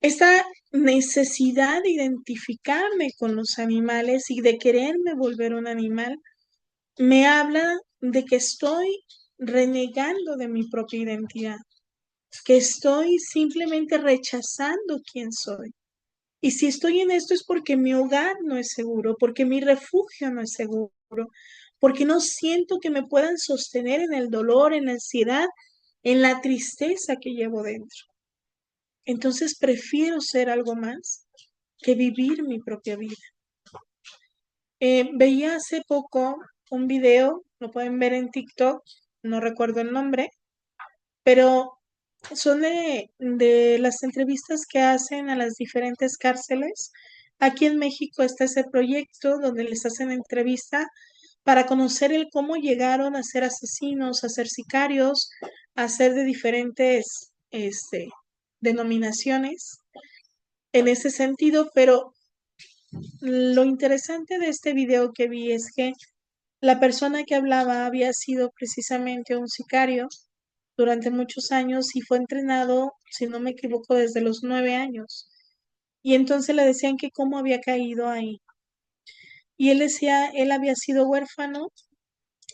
esta necesidad de identificarme con los animales y de quererme volver un animal, me habla de que estoy renegando de mi propia identidad, que estoy simplemente rechazando quién soy. Y si estoy en esto es porque mi hogar no es seguro, porque mi refugio no es seguro, porque no siento que me puedan sostener en el dolor, en la ansiedad, en la tristeza que llevo dentro. Entonces prefiero ser algo más que vivir mi propia vida. Veía hace poco un video, lo pueden ver en TikTok, no recuerdo el nombre, pero son de las entrevistas que hacen a las diferentes cárceles. Aquí en México está ese proyecto donde les hacen entrevista para conocer el cómo llegaron a ser asesinos, a ser sicarios, a ser de diferentes denominaciones en ese sentido, pero lo interesante de este video que vi es que la persona que hablaba había sido precisamente un sicario durante muchos años y fue entrenado, si no me equivoco, desde los 9 años. Y entonces le decían que cómo había caído ahí. Y él decía, él había sido huérfano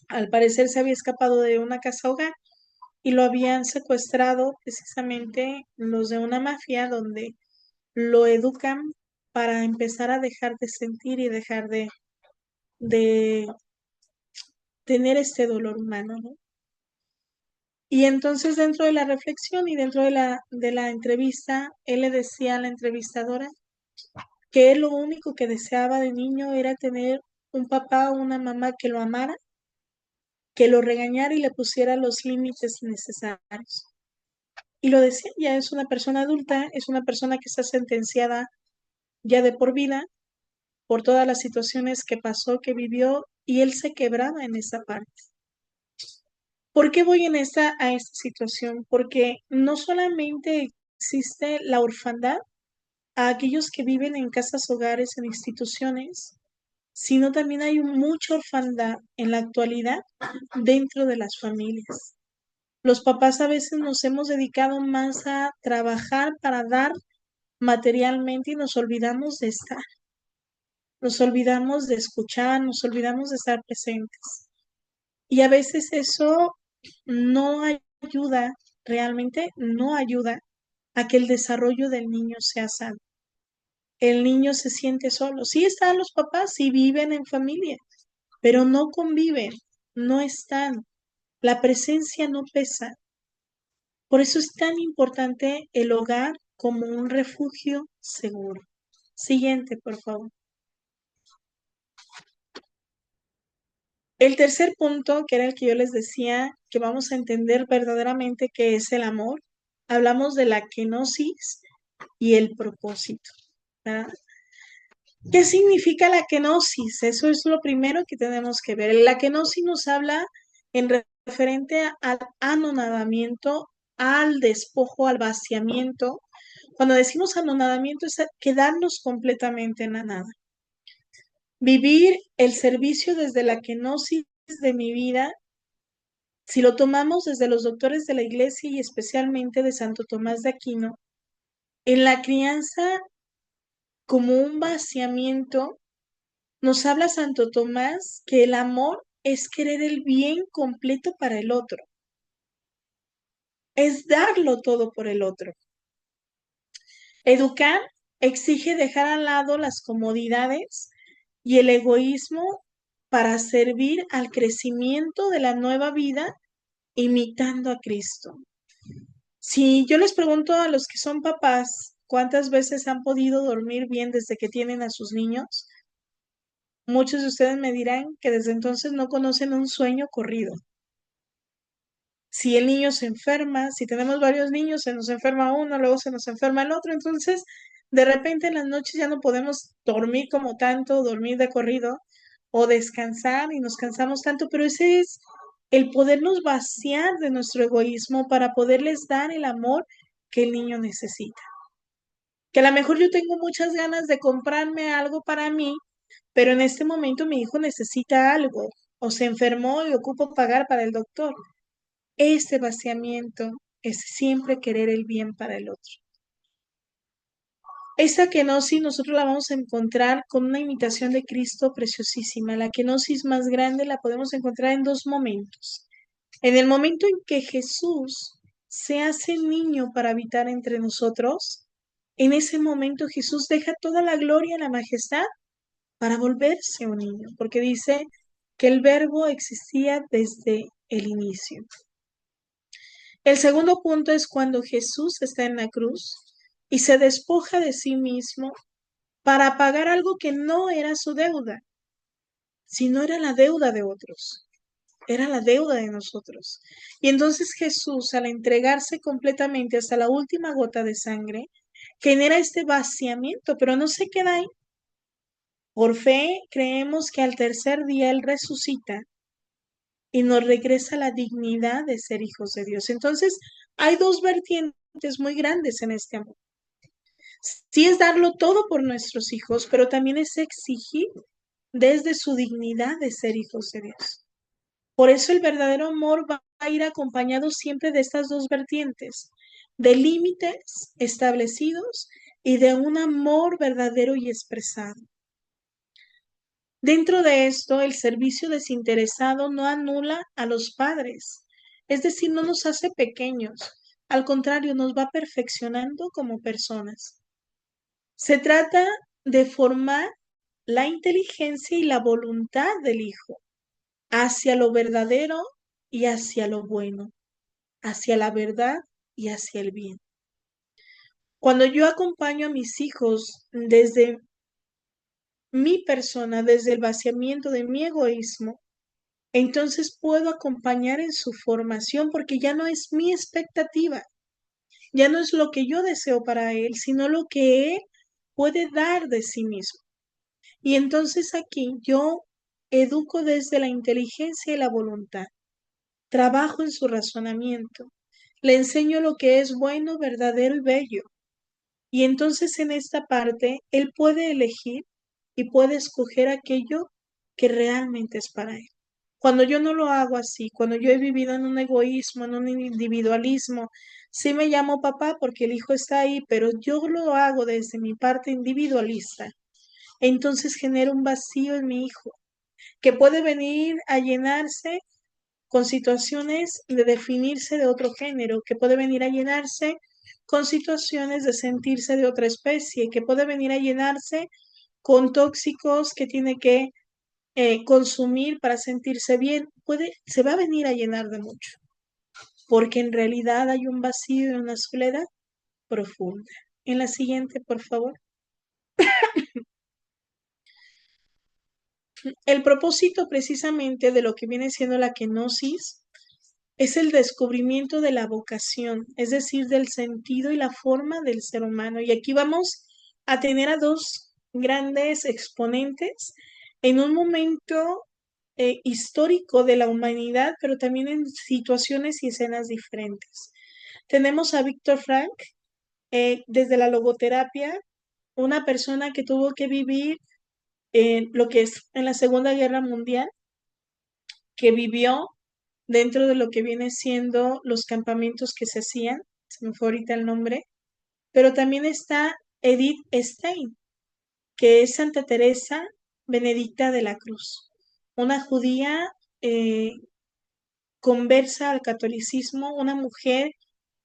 al parecer se había escapado de una casa hogar y lo habían secuestrado precisamente los de una mafia donde lo educan para empezar a dejar de sentir y dejar de tener este dolor humano, ¿no? Y entonces dentro de la reflexión y dentro de la entrevista, él le decía a la entrevistadora que él lo único que deseaba de niño era tener un papá o una mamá que lo amara, que lo regañara y le pusiera los límites necesarios. Y lo decía, ya es una persona adulta, es una persona que está sentenciada ya de por vida por todas las situaciones que pasó, que vivió, y él se quebraba en esa parte. ¿Por qué voy a esta situación? Porque no solamente existe la orfandad a aquellos que viven en casas hogares, en instituciones, sino también hay mucha orfandad en la actualidad dentro de las familias. Los papás a veces nos hemos dedicado más a trabajar para dar materialmente y nos olvidamos de estar, nos olvidamos de escuchar, nos olvidamos de estar presentes. Y a veces eso no ayuda, realmente no ayuda a que el desarrollo del niño sea sano. El niño se siente solo. Sí están los papás, sí viven en familia, pero no conviven, no están. La presencia no pesa. Por eso es tan importante el hogar como un refugio seguro. Siguiente, por favor. El tercer punto, que era el que yo les decía, que vamos a entender verdaderamente qué es el amor, hablamos de la kenosis y el propósito, ¿verdad? ¿Qué significa la kenosis? Eso es lo primero que tenemos que ver. La kenosis nos habla en referente al anonadamiento, al despojo, al vaciamiento. Cuando decimos anonadamiento es quedarnos completamente en la nada. Vivir el servicio desde la kenosis de mi vida, si lo tomamos desde los doctores de la Iglesia y especialmente de Santo Tomás de Aquino, en la crianza como un vaciamiento, nos habla Santo Tomás que el amor es querer el bien completo para el otro, es darlo todo por el otro. Educar exige dejar al lado las comodidades y el egoísmo para servir al crecimiento de la nueva vida imitando a Cristo. Si yo les pregunto a los que son papás, ¿cuántas veces han podido dormir bien desde que tienen a sus niños? Muchos de ustedes me dirán que desde entonces no conocen un sueño corrido. Si el niño se enferma, si tenemos varios niños, se nos enferma uno, luego se nos enferma el otro, entonces de repente en las noches ya no podemos dormir como tanto, dormir de corrido o descansar y nos cansamos tanto, pero ese es el podernos vaciar de nuestro egoísmo para poderles dar el amor que el niño necesita. Que a lo mejor yo tengo muchas ganas de comprarme algo para mí, pero en este momento mi hijo necesita algo o se enfermó y ocupo pagar para el doctor. Este vaciamiento es siempre querer el bien para el otro. Esta kenosis nosotros la vamos a encontrar con una imitación de Cristo preciosísima. La kenosis más grande la podemos encontrar en dos momentos. En el momento en que Jesús se hace niño para habitar entre nosotros, en ese momento Jesús deja toda la gloria y la majestad para volverse un niño, porque dice que el verbo existía desde el inicio. El segundo punto es cuando Jesús está en la cruz y se despoja de sí mismo para pagar algo que no era su deuda, sino era la deuda de otros, era la deuda de nosotros. Y entonces Jesús, al entregarse completamente hasta la última gota de sangre, genera este vaciamiento, pero no se queda ahí. Por fe creemos que al tercer día Él resucita y nos regresa la dignidad de ser hijos de Dios. Entonces, hay dos vertientes muy grandes en este amor. Sí es darlo todo por nuestros hijos, pero también es exigir desde su dignidad de ser hijos de Dios. Por eso el verdadero amor va a ir acompañado siempre de estas dos vertientes, de límites establecidos y de un amor verdadero y expresado. Dentro de esto, el servicio desinteresado no anula a los padres, es decir, no nos hace pequeños, al contrario, nos va perfeccionando como personas. Se trata de formar la inteligencia y la voluntad del hijo hacia lo verdadero y hacia lo bueno, hacia la verdad y hacia el bien. Cuando yo acompaño a mis hijos desde mi persona, desde el vaciamiento de mi egoísmo, entonces puedo acompañar en su formación porque ya no es mi expectativa, ya no es lo que yo deseo para él, sino lo que él puede dar de sí mismo. Y entonces aquí yo educo desde la inteligencia y la voluntad, trabajo en su razonamiento, le enseño lo que es bueno, verdadero y bello. Y entonces en esta parte él puede elegir y puede escoger aquello que realmente es para él. Cuando yo no lo hago así, cuando yo he vivido en un egoísmo, en un individualismo, sí me llamo papá porque el hijo está ahí, pero yo lo hago desde mi parte individualista. Entonces genera un vacío en mi hijo que puede venir a llenarse con situaciones de definirse de otro género, que puede venir a llenarse con situaciones de sentirse de otra especie, que puede venir a llenarse con tóxicos que tiene que consumir para sentirse bien, se va a venir a llenar de mucho, porque en realidad hay un vacío y una soledad profunda. En la siguiente, por favor. El propósito precisamente de lo que viene siendo la kenosis es el descubrimiento de la vocación, es decir, del sentido y la forma del ser humano. Y aquí vamos a tener a dos grandes exponentes en un momento histórico de la humanidad, pero también en situaciones y escenas diferentes. Tenemos a Víctor Frank, desde la logoterapia, una persona que tuvo que vivir lo que es en la Segunda Guerra Mundial, que vivió dentro de lo que viene siendo los campamentos que se hacían, se me fue ahorita el nombre, pero también está Edith Stein, que es Santa Teresa Benedicta de la Cruz, una judía eh, conversa al catolicismo, una mujer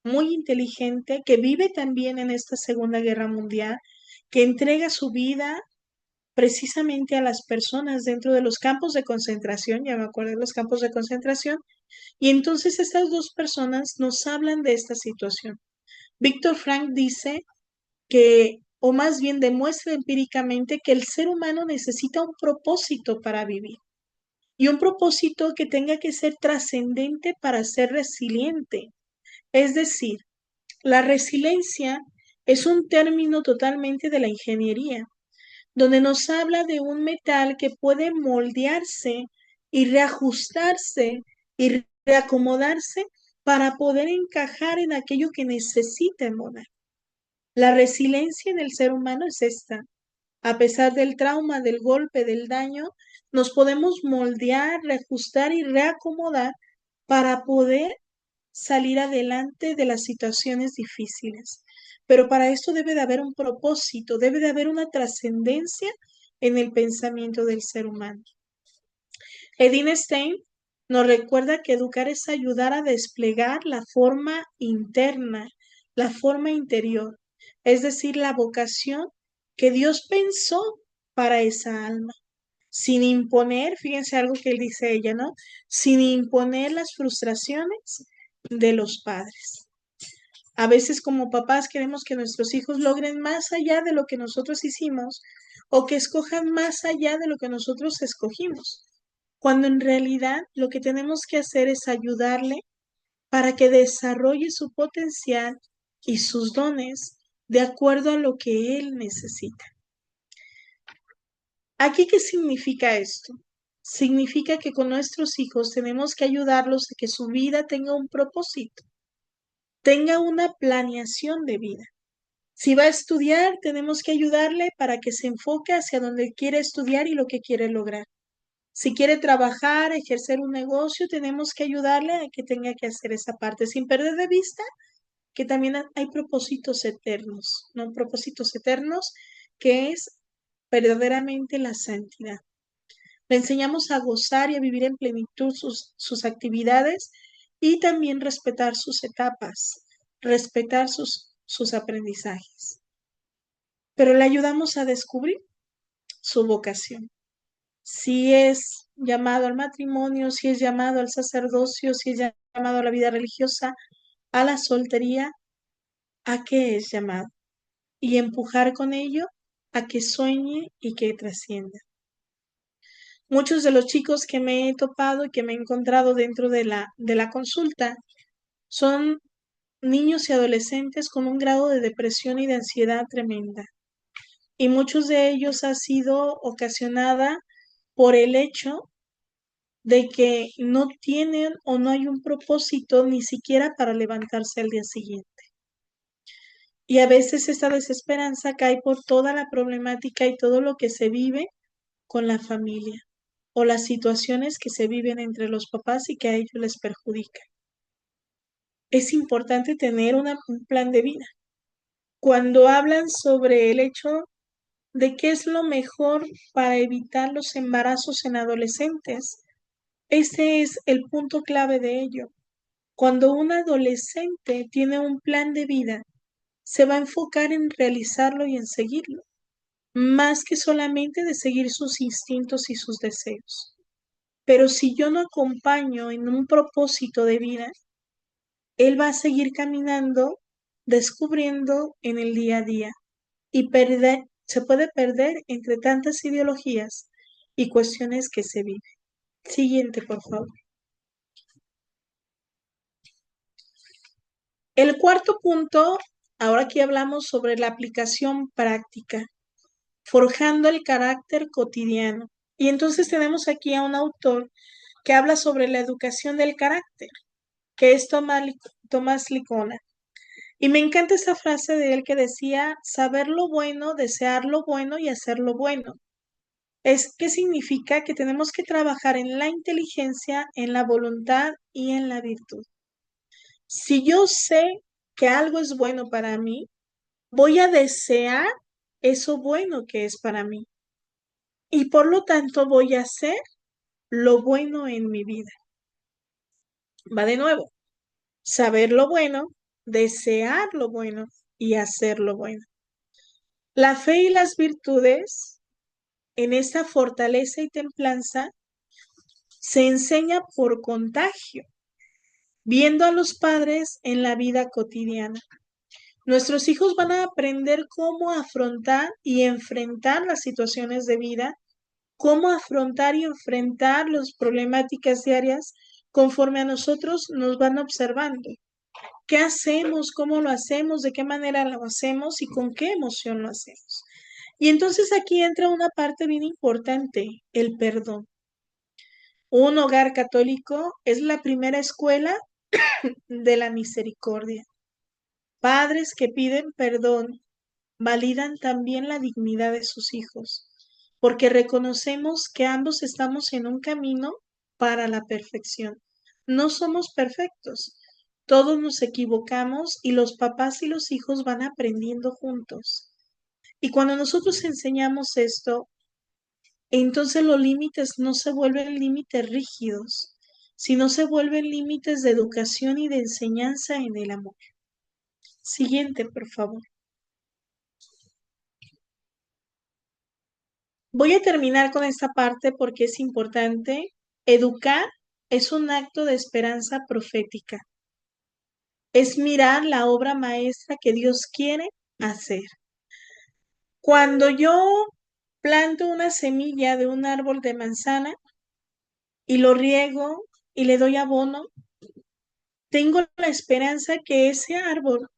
muy inteligente que vive también en esta Segunda Guerra Mundial, que entrega su vida precisamente a las personas dentro de los campos de concentración, ya me acuerdo de los campos de concentración, y entonces estas dos personas nos hablan de esta situación. Víctor Frank dice que, o más bien demuestra empíricamente que el ser humano necesita un propósito para vivir y un propósito que tenga que ser trascendente para ser resiliente. Es decir, la resiliencia es un término totalmente de la ingeniería, donde nos habla de un metal que puede moldearse y reajustarse y reacomodarse para poder encajar en aquello que necesita embonar. La resiliencia en el ser humano es esta. A pesar del trauma, del golpe, del daño, nos podemos moldear, reajustar y reacomodar para poder salir adelante de las situaciones difíciles. Pero para esto debe de haber un propósito, debe de haber una trascendencia en el pensamiento del ser humano. Edith Stein nos recuerda que educar es ayudar a desplegar la forma interna, la forma interior, es decir, la vocación que Dios pensó para esa alma, sin imponer, fíjense algo que él dice ella, ¿no? Sin imponer las frustraciones de los padres. A veces como papás queremos que nuestros hijos logren más allá de lo que nosotros hicimos o que escojan más allá de lo que nosotros escogimos, cuando en realidad lo que tenemos que hacer es ayudarle para que desarrolle su potencial y sus dones de acuerdo a lo que él necesita. ¿Aquí qué significa esto? Significa que con nuestros hijos tenemos que ayudarlos a que su vida tenga un propósito, tenga una planeación de vida. Si va a estudiar, tenemos que ayudarle para que se enfoque hacia donde quiere estudiar y lo que quiere lograr. Si quiere trabajar, ejercer un negocio, tenemos que ayudarle a que tenga que hacer esa parte, sin perder de vista que también hay propósitos eternos, ¿no? Propósitos eternos que es verdaderamente la santidad. Le enseñamos a gozar y a vivir en plenitud sus actividades y también respetar sus etapas, respetar sus aprendizajes. Pero le ayudamos a descubrir su vocación. Si es llamado al matrimonio, si es llamado al sacerdocio, si es llamado a la vida religiosa, a la soltería, ¿a qué es llamado? Y empujar con ello a que sueñe y que trascienda. Muchos de los chicos que me he topado y que me he encontrado dentro de la consulta son niños y adolescentes con un grado de depresión y de ansiedad tremenda. Y muchos de ellos ha sido ocasionada por el hecho de que no tienen o no hay un propósito ni siquiera para levantarse al día siguiente. Y a veces esta desesperanza cae por toda la problemática y todo lo que se vive con la familia o las situaciones que se viven entre los papás y que a ellos les perjudican. Es importante tener un plan de vida. Cuando hablan sobre el hecho de qué es lo mejor para evitar los embarazos en adolescentes, ese es el punto clave de ello. Cuando un adolescente tiene un plan de vida, se va a enfocar en realizarlo y en seguirlo, más que solamente de seguir sus instintos y sus deseos. Pero si yo no acompaño en un propósito de vida, él va a seguir caminando, descubriendo en el día a día y se puede perder entre tantas ideologías y cuestiones que se viven. Siguiente, por favor. El cuarto punto, ahora aquí hablamos sobre la aplicación práctica, forjando el carácter cotidiano. Y entonces tenemos aquí a un autor que habla sobre la educación del carácter, que es Tomás Licona. Y me encanta esa frase de él que decía, saber lo bueno, desear lo bueno y hacer lo bueno. ¿Qué significa? Que tenemos que trabajar en la inteligencia, en la voluntad y en la virtud. Si yo sé que algo es bueno para mí, voy a desear eso bueno que es para mí. Y por lo tanto voy a hacer lo bueno en mi vida. Va de nuevo. Saber lo bueno, desear lo bueno y hacer lo bueno. La fe y las virtudes, en esa fortaleza y templanza, se enseña por contagio, viendo a los padres en la vida cotidiana. Nuestros hijos van a aprender cómo afrontar y enfrentar las situaciones de vida, cómo afrontar y enfrentar las problemáticas diarias conforme a nosotros nos van observando. ¿Qué hacemos? ¿Cómo lo hacemos? ¿De qué manera lo hacemos? ¿Y con qué emoción lo hacemos? Y entonces aquí entra una parte bien importante, el perdón. Un hogar católico es la primera escuela de la misericordia. Padres que piden perdón validan también la dignidad de sus hijos, porque reconocemos que ambos estamos en un camino para la perfección. No somos perfectos, todos nos equivocamos y los papás y los hijos van aprendiendo juntos. Y cuando nosotros enseñamos esto, entonces los límites no se vuelven límites rígidos, sino se vuelven límites de educación y de enseñanza en el amor. Siguiente, por favor. Voy a terminar con esta parte porque es importante. Educar es un acto de esperanza profética. Es mirar la obra maestra que Dios quiere hacer. Cuando yo planto una semilla de un árbol de manzana y lo riego y le doy abono, tengo la esperanza que ese árbol,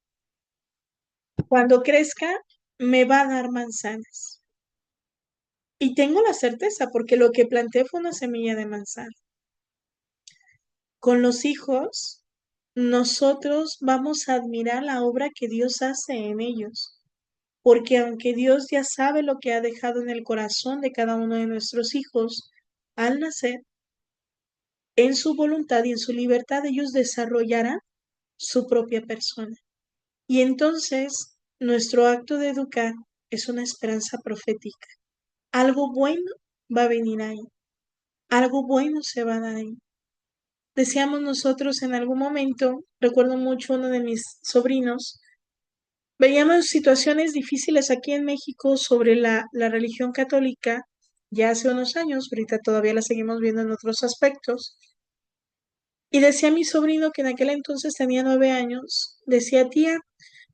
cuando crezca, me va a dar manzanas. Y tengo la certeza porque lo que planté fue una semilla de manzana. Con los hijos, nosotros vamos a admirar la obra que Dios hace en ellos, porque aunque Dios ya sabe lo que ha dejado en el corazón de cada uno de nuestros hijos, al nacer, en su voluntad y en su libertad, ellos desarrollarán su propia persona. Y entonces, nuestro acto de educar es una esperanza profética. Algo bueno va a venir ahí. algo bueno se va a dar ahí. Decíamos nosotros en algún momento, recuerdo mucho uno de mis sobrinos, veíamos situaciones difíciles aquí en México sobre la religión católica ya hace unos años, ahorita todavía la seguimos viendo en otros aspectos, y decía mi sobrino que en aquel entonces tenía 9 años, decía tía,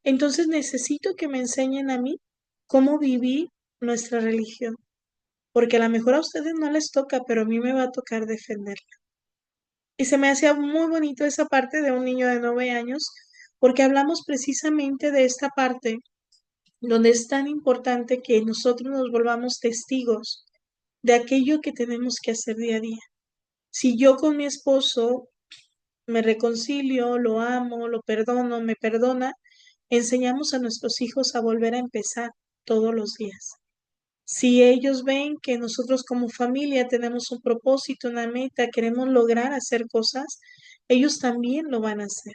entonces necesito que me enseñen a mí cómo vivir nuestra religión, porque a lo mejor a ustedes no les toca, pero a mí me va a tocar defenderla. Y se me hacía muy bonito esa parte de un niño de 9 años, porque hablamos precisamente de esta parte donde es tan importante que nosotros nos volvamos testigos de aquello que tenemos que hacer día a día. Si yo con mi esposo me reconcilio, lo amo, lo perdono, me perdona, enseñamos a nuestros hijos a volver a empezar todos los días. Si ellos ven que nosotros como familia tenemos un propósito, una meta, queremos lograr hacer cosas, ellos también lo van a hacer.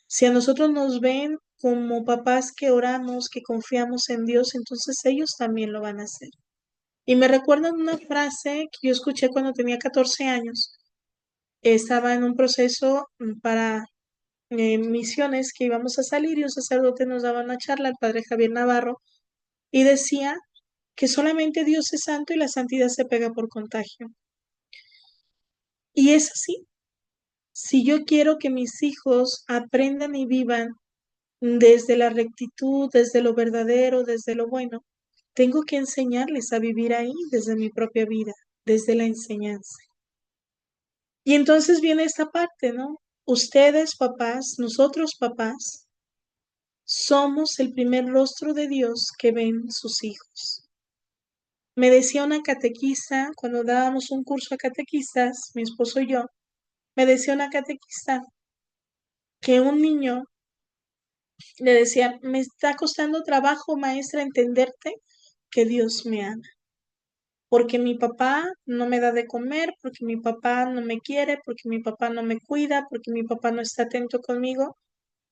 Si a nosotros nos ven como papás que oramos, que confiamos en Dios, entonces ellos también lo van a hacer. Y me recuerdan una frase que yo escuché cuando tenía 14 años. Estaba en un proceso para misiones que íbamos a salir y un sacerdote nos daba una charla, el padre Javier Navarro, y decía que solamente Dios es santo y la santidad se pega por contagio. Y es así. Si yo quiero que mis hijos aprendan y vivan desde la rectitud, desde lo verdadero, desde lo bueno, tengo que enseñarles a vivir ahí desde mi propia vida, desde la enseñanza. Y entonces viene esta parte, ¿no? Ustedes, papás, nosotros, papás, somos el primer rostro de Dios que ven sus hijos. Me decía una catequista, cuando dábamos un curso a catequistas, mi esposo y yo, me decía una catequista que un niño le decía, me está costando trabajo, maestra, entenderte que Dios me ama. Porque mi papá no me da de comer, porque mi papá no me quiere, porque mi papá no me cuida, porque mi papá no está atento conmigo.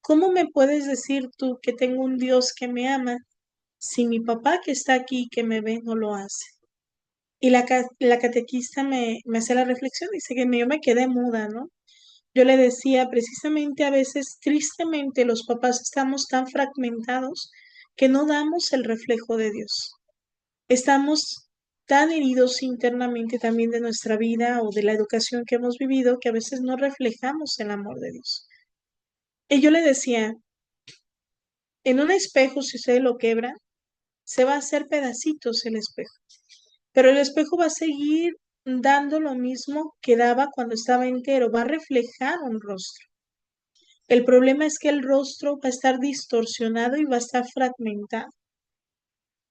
¿Cómo me puedes decir tú que tengo un Dios que me ama si mi papá que está aquí, que me ve, no lo hace? Y la catequista me hace la reflexión, dice que yo me quedé muda, ¿no? Yo le decía, precisamente a veces, tristemente, los papás estamos tan fragmentados que no damos el reflejo de Dios. Estamos tan heridos internamente también de nuestra vida o de la educación que hemos vivido que a veces no reflejamos el amor de Dios. Y yo le decía, en un espejo, si usted lo quebra, se va a hacer pedacitos el espejo, pero el espejo va a seguir dando lo mismo que daba cuando estaba entero, va a reflejar un rostro. El problema es que el rostro va a estar distorsionado y va a estar fragmentado.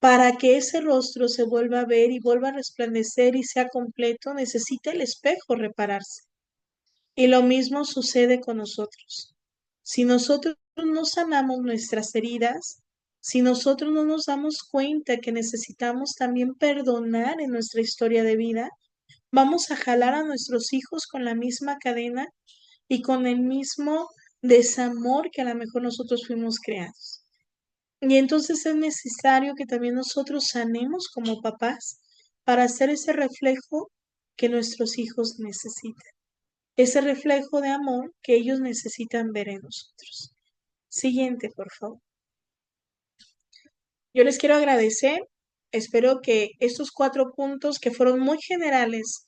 Para que ese rostro se vuelva a ver y vuelva a resplandecer y sea completo, necesita el espejo repararse. Y lo mismo sucede con nosotros. Si nosotros no sanamos nuestras heridas, si nosotros no nos damos cuenta que necesitamos también perdonar en nuestra historia de vida, vamos a jalar a nuestros hijos con la misma cadena y con el mismo desamor que a lo mejor nosotros fuimos creados. Y entonces es necesario que también nosotros sanemos como papás para hacer ese reflejo que nuestros hijos necesitan, ese reflejo de amor que ellos necesitan ver en nosotros. Siguiente, por favor. Yo les quiero agradecer. Espero que estos 4 puntos que fueron muy generales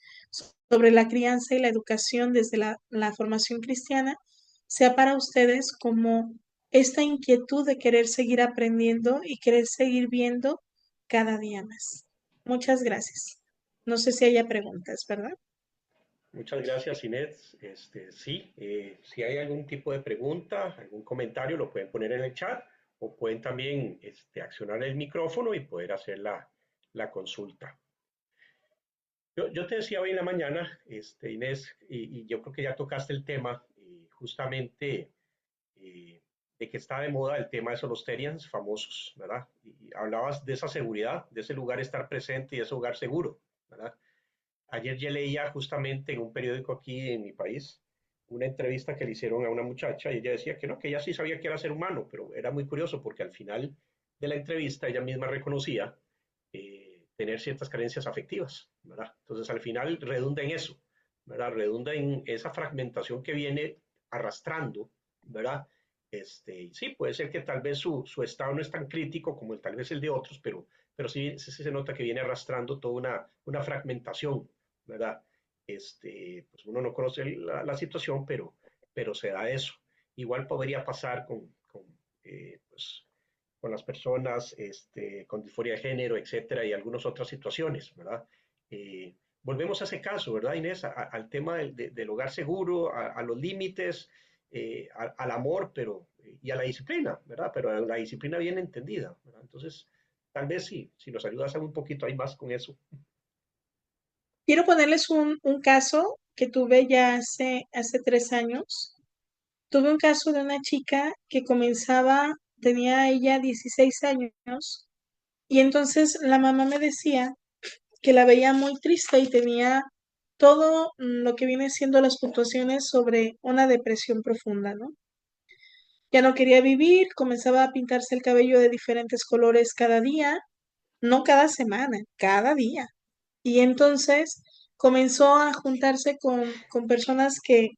sobre la crianza y la educación desde la formación cristiana sea para ustedes como esta inquietud de querer seguir aprendiendo y querer seguir viendo cada día más. Muchas gracias. No sé si haya preguntas, ¿verdad? Muchas gracias, Inés. Sí, si hay algún tipo de pregunta, algún comentario, lo pueden poner en el chat o pueden también accionar el micrófono y poder hacer la consulta. Yo te decía hoy en la mañana, Inés, y yo creo que ya tocaste el tema, justamente de que está de moda el tema de esos los Terians famosos, ¿verdad? Y hablabas de esa seguridad, de ese lugar estar presente y de ese hogar seguro, ¿verdad? Ayer ya leía justamente en un periódico aquí en mi país una entrevista que le hicieron a una muchacha y ella decía que no, que ella sí sabía que era ser humano, pero era muy curioso porque al final de la entrevista ella misma reconocía tener ciertas carencias afectivas, ¿verdad? Entonces al final redunda en eso, ¿verdad? Redunda en esa fragmentación que viene arrastrando, ¿verdad? Sí, puede ser que tal vez su estado no es tan crítico como tal vez el de otros, pero sí, sí se nota que viene arrastrando toda una fragmentación, ¿verdad? Pues uno no conoce la situación, pero se da eso. Igual podría pasar pues, con las personas con disforia de género, etcétera, y algunas otras situaciones, ¿verdad? Volvemos a ese caso, ¿verdad, Inés? Al tema del hogar seguro, a los límites, al amor, y a la disciplina, ¿verdad? Pero a la disciplina bien entendida, ¿verdad? Entonces, tal vez sí, si nos ayudas a un poquito ahí más con eso. Quiero ponerles un caso que tuve ya hace 3 años. Tuve un caso de una chica que tenía ella 16 años, y entonces la mamá me decía que la veía muy triste y tenía todo lo que viene siendo las puntuaciones sobre una depresión profunda, ¿no? Ya no quería vivir, comenzaba a pintarse el cabello de diferentes colores cada día, no cada semana, cada día. Y entonces comenzó a juntarse con personas que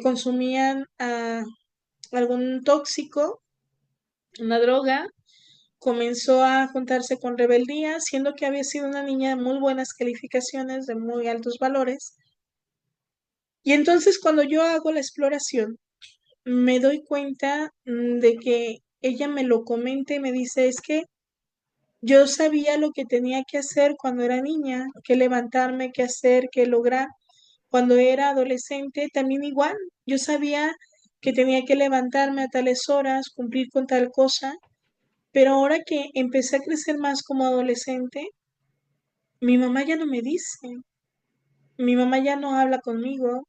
consumían algún tóxico, una droga. Comenzó a juntarse con rebeldía, siendo que había sido una niña de muy buenas calificaciones, de muy altos valores. Y entonces cuando yo hago la exploración, me doy cuenta de que ella me lo comenta y me dice, es que yo sabía lo que tenía que hacer cuando era niña, que levantarme, qué hacer, qué lograr. Cuando era adolescente, también igual, yo sabía que tenía que levantarme a tales horas, cumplir con tal cosa, pero ahora que empecé a crecer más como adolescente, mi mamá ya no me dice, mi mamá ya no habla conmigo.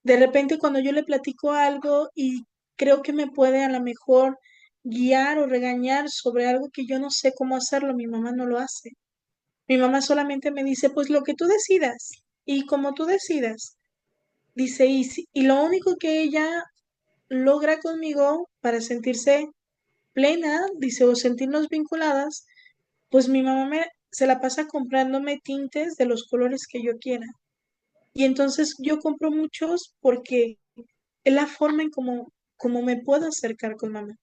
De repente cuando yo le platico algo y creo que me puede a lo mejor guiar o regañar sobre algo que yo no sé cómo hacerlo, mi mamá no lo hace. Mi mamá solamente me dice, pues lo que tú decidas y como tú decidas. Dice, y lo único que ella logra conmigo para sentirse plena, dice, o sentirnos vinculadas, pues mi mamá se la pasa comprándome tintes de los colores que yo quiera. Y entonces yo compro muchos porque es la forma en cómo me puedo acercar con mamá.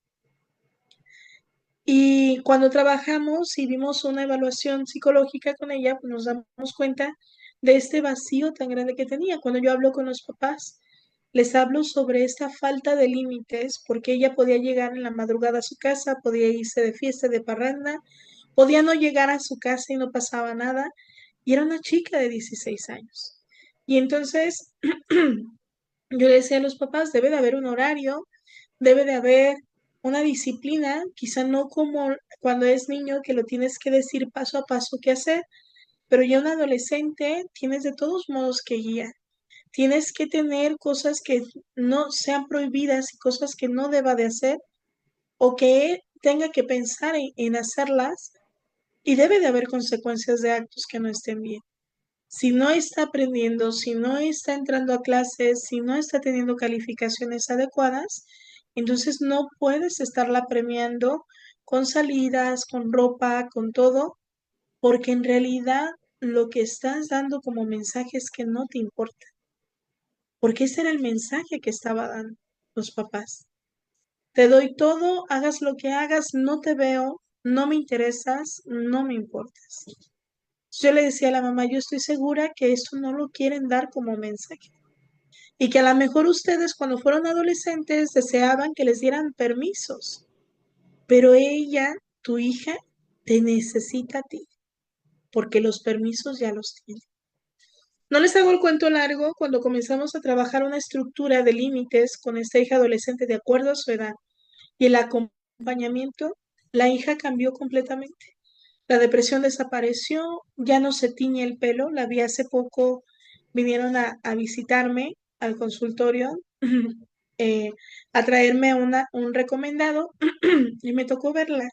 Y cuando trabajamos y vimos una evaluación psicológica con ella, pues nos damos cuenta de este vacío tan grande que tenía. Cuando yo hablo con los papás, les hablo sobre esta falta de límites, porque ella podía llegar en la madrugada a su casa, podía irse de fiesta, de parranda, podía no llegar a su casa y no pasaba nada, y era una chica de 16 años. Y entonces yo le decía a los papás, debe de haber un horario, debe de haber una disciplina, quizá no como cuando es niño que lo tienes que decir paso a paso qué hacer, pero ya un adolescente tienes de todos modos que guiar. Tienes que tener cosas que no sean prohibidas y cosas que no deba de hacer o que él tenga que pensar en hacerlas, y debe de haber consecuencias de actos que no estén bien. Si no está aprendiendo, si no está entrando a clases, si no está teniendo calificaciones adecuadas, entonces no puedes estarla premiando con salidas, con ropa, con todo, porque en realidad lo que estás dando como mensaje es que no te importa, porque ese era el mensaje que estaba dando los papás. Te doy todo, hagas lo que hagas, no te veo, no me interesas, no me importas. Yo le decía a la mamá, yo estoy segura que esto no lo quieren dar como mensaje y que a lo mejor ustedes cuando fueron adolescentes deseaban que les dieran permisos, pero ella, tu hija, te necesita a ti porque los permisos ya los tiene. No les hago el cuento largo, cuando comenzamos a trabajar una estructura de límites con esta hija adolescente de acuerdo a su edad y el acompañamiento, la hija cambió completamente. La depresión desapareció, ya no se tiñe el pelo, la vi hace poco, vinieron a visitarme al consultorio, eh, a traerme un recomendado y me tocó verla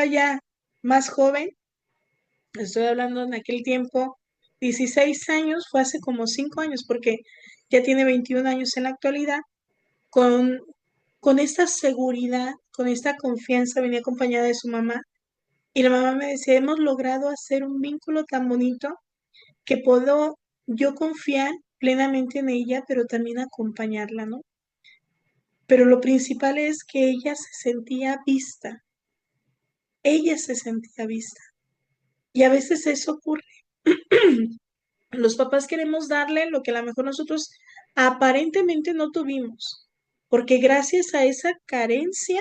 ya más joven, estoy hablando en aquel tiempo, 16 años, fue hace como 5 años porque ya tiene 21 años en la actualidad, con esta seguridad, con esta confianza, venía acompañada de su mamá Y la mamá me decía, hemos logrado hacer un vínculo tan bonito que puedo yo confiar plenamente en ella, pero también acompañarla, ¿no? Pero lo principal es que ella se sentía vista. Y a veces eso ocurre. Los papás queremos darle lo que a lo mejor nosotros aparentemente no tuvimos, porque gracias a esa carencia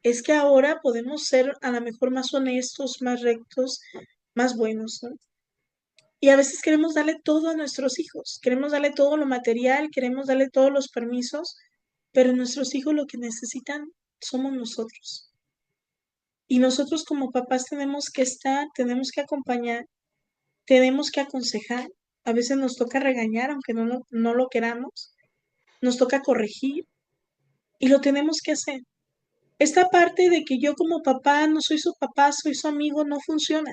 es que ahora podemos ser a lo mejor más honestos, más rectos, más buenos, ¿no? Y a veces queremos darle todo a nuestros hijos, queremos darle todo lo material, queremos darle todos los permisos, pero nuestros hijos lo que necesitan somos nosotros. Y nosotros como papás tenemos que estar, tenemos que acompañar, tenemos que aconsejar. A veces nos toca regañar, aunque no lo queramos, nos toca corregir y lo tenemos que hacer. Esta parte de que yo como papá no soy su papá, soy su amigo, no funciona.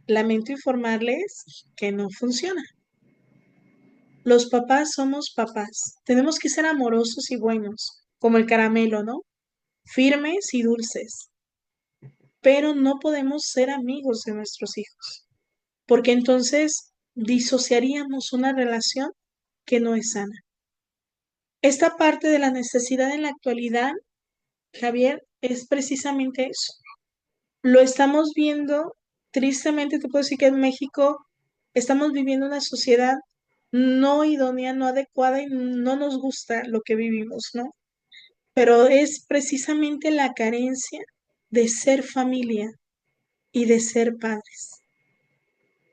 Lamento informarles que no funciona. Los papás somos papás. Tenemos que ser amorosos y buenos, como el caramelo, ¿no? Firmes y dulces. Pero no podemos ser amigos de nuestros hijos, porque entonces disociaríamos una relación que no es sana. Esta parte de la necesidad en la actualidad, Javier, es precisamente eso. Lo estamos viendo, tristemente te puedo decir que en México estamos viviendo una sociedad no idónea, no adecuada y no nos gusta lo que vivimos, ¿no? Pero es precisamente la carencia de ser familia y de ser padres.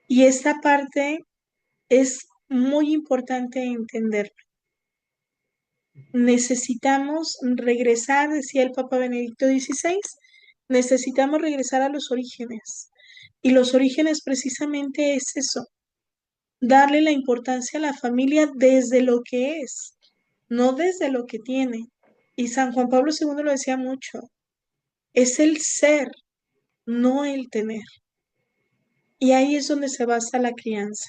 Y esta parte es muy importante entender. Necesitamos regresar, decía el Papa Benedicto XVI, necesitamos regresar a los orígenes. Y los orígenes precisamente es eso, darle la importancia a la familia desde lo que es, no desde lo que tiene. Y San Juan Pablo II lo decía mucho, es el ser, no el tener. Y ahí es donde se basa la crianza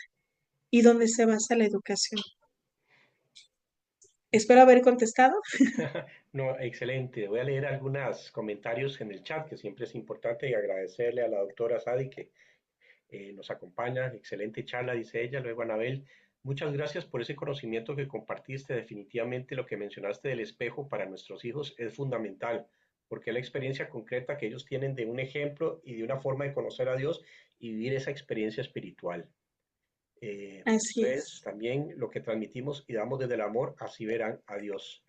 y donde se basa la educación. Espero haber contestado. No, excelente. Voy a leer algunos comentarios en el chat, que siempre es importante, y agradecerle a la doctora Sadi que nos acompaña. Excelente charla, dice ella. Luego, Anabel, muchas gracias por ese conocimiento que compartiste. Definitivamente lo que mencionaste del espejo para nuestros hijos es fundamental, porque es la experiencia concreta que ellos tienen de un ejemplo y de una forma de conocer a Dios y vivir esa experiencia espiritual. Así Entonces, es. también lo que transmitimos y damos desde el amor, así verán a Dios.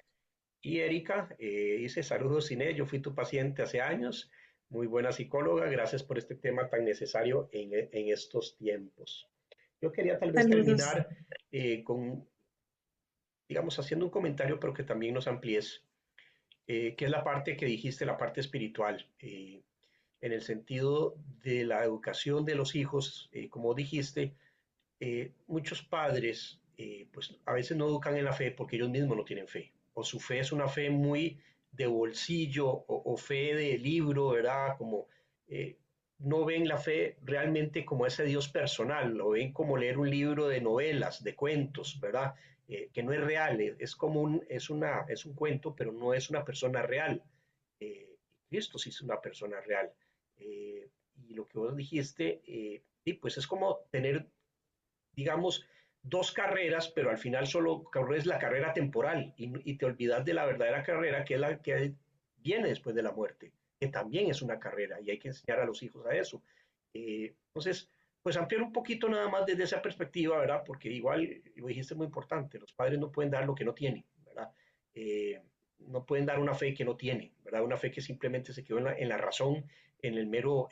Y Erika dice, saludos Inés, yo fui tu paciente hace años, muy buena psicóloga, gracias por este tema tan necesario en estos tiempos. Yo quería tal vez Saludos. terminar con, digamos, haciendo un comentario, pero que también nos amplíes, que es la parte que dijiste, la parte espiritual, en el sentido de la educación de los hijos, como dijiste, muchos padres pues a veces no educan en la fe porque ellos mismos no tienen fe, o su fe es una fe muy de bolsillo o fe de libro, ¿verdad? Como eh, no ven la fe realmente como ese Dios personal, lo ven como leer un libro de novelas, de cuentos, ¿verdad? Que no es real, es como es un cuento, pero no es una persona real. Cristo sí es una persona real. Y lo que vos dijiste, y pues es como tener digamos, dos carreras, pero al final solo corres la carrera temporal y te olvidas de la verdadera carrera, que es la que viene después de la muerte, que también es una carrera y hay que enseñar a los hijos a eso. Entonces, pues ampliar un poquito nada más desde esa perspectiva, ¿verdad? Porque igual, lo dijiste muy importante, los padres no pueden dar lo que no tienen, ¿verdad? No pueden dar una fe que no tienen, ¿verdad? Una fe que simplemente se quedó en la razón, en el mero,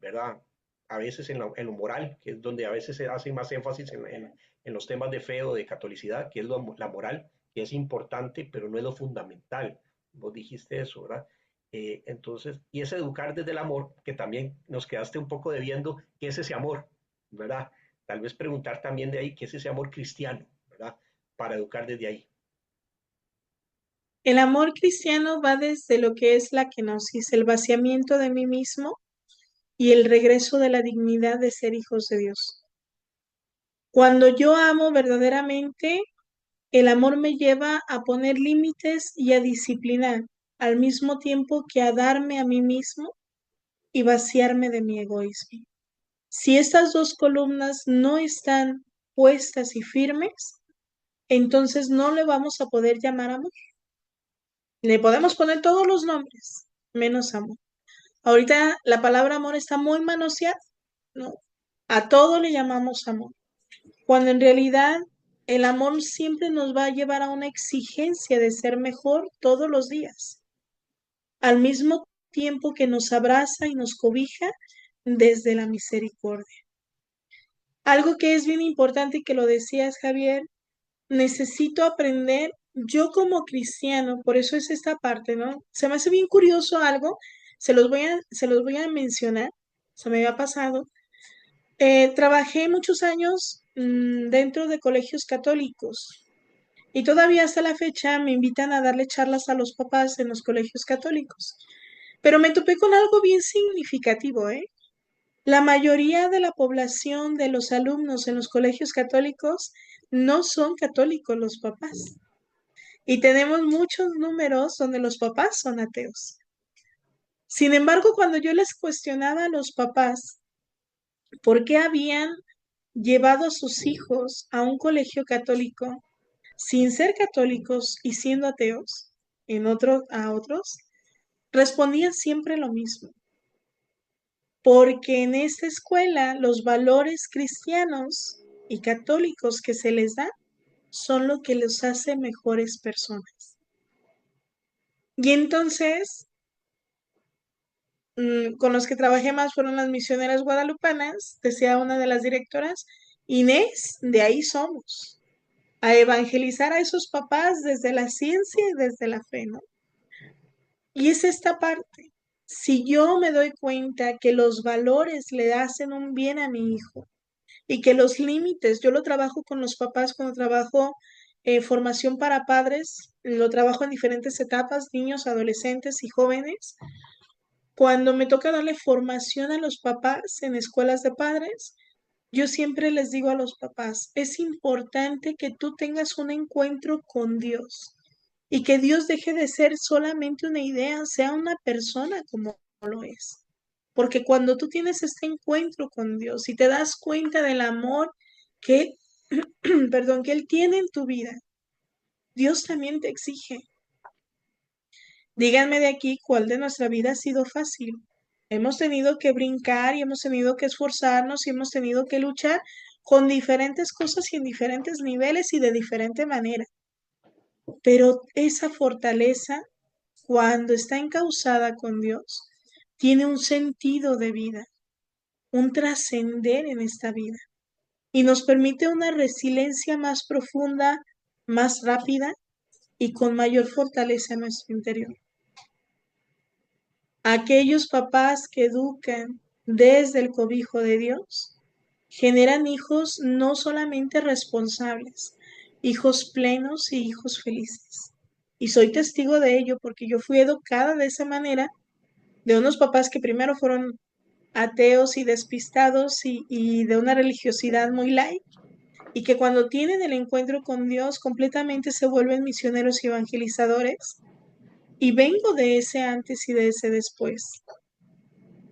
¿verdad? A veces en lo moral, que es donde a veces se hace más énfasis en los temas de fe o de catolicidad, que es la moral, que es importante, pero no es lo fundamental. Vos dijiste eso, ¿verdad? Entonces, y es educar desde el amor, que también nos quedaste un poco debiendo, ¿qué es ese amor? ¿Verdad? Tal vez preguntar también de ahí, ¿qué es ese amor cristiano? ¿Verdad? Para educar desde ahí. El amor cristiano va desde lo que es la kenosis, el vaciamiento de mí mismo y el regreso de la dignidad de ser hijos de Dios. Cuando yo amo verdaderamente, el amor me lleva a poner límites y a disciplinar, al mismo tiempo que a darme a mí mismo y vaciarme de mi egoísmo. Si estas dos columnas no están puestas y firmes, entonces no le vamos a poder llamar amor. Le podemos poner todos los nombres, menos amor. Ahorita la palabra amor está muy manoseada, ¿no? A todo le llamamos amor, cuando en realidad el amor siempre nos va a llevar a una exigencia de ser mejor todos los días, al mismo tiempo que nos abraza y nos cobija desde la misericordia. Algo que es bien importante y que lo decías, Javier, necesito aprender yo como cristiano, por eso es esta parte, ¿no? Se me hace bien curioso algo, se los voy a mencionar, se me había pasado. Trabajé muchos años dentro de colegios católicos y todavía hasta la fecha me invitan a darle charlas a los papás en los colegios católicos. Pero me topé con algo bien significativo, ¿eh? La mayoría de la población de los alumnos en los colegios católicos no son católicos los papás. Y tenemos muchos números donde los papás son ateos. Sin embargo, cuando yo les cuestionaba a los papás por qué habían llevado a sus hijos a un colegio católico sin ser católicos y siendo ateos a otros, respondían siempre lo mismo. Porque en esta escuela los valores cristianos y católicos que se les da son lo que los hace mejores personas. Y entonces, con los que trabajé más fueron las misioneras guadalupanas, decía una de las directoras, Inés, de ahí somos, a evangelizar a esos papás desde la ciencia y desde la fe, ¿no? Y es esta parte. Si yo me doy cuenta que los valores le hacen un bien a mi hijo y que los límites, yo lo trabajo con los papás cuando trabajo formación para padres, lo trabajo en diferentes etapas, niños, adolescentes y jóvenes. Cuando me toca darle formación a los papás en escuelas de padres, yo siempre les digo a los papás, es importante que tú tengas un encuentro con Dios y que Dios deje de ser solamente una idea, sea una persona como lo es. Porque cuando tú tienes este encuentro con Dios y te das cuenta del amor que, perdón, que Él tiene en tu vida, Dios también te exige. Díganme de aquí cuál de nuestra vida ha sido fácil. Hemos tenido que brincar y hemos tenido que esforzarnos y hemos tenido que luchar con diferentes cosas y en diferentes niveles y de diferente manera. Pero esa fortaleza, cuando está encauzada con Dios, tiene un sentido de vida, un trascender en esta vida y nos permite una resiliencia más profunda, más rápida y con mayor fortaleza en nuestro interior. Aquellos papás que educan desde el cobijo de Dios generan hijos no solamente responsables, hijos plenos y hijos felices. Y soy testigo de ello porque yo fui educada de esa manera, de unos papás que primero fueron ateos y despistados y de una religiosidad muy light, y que cuando tienen el encuentro con Dios completamente se vuelven misioneros y evangelizadores. Y vengo de ese antes y de ese después.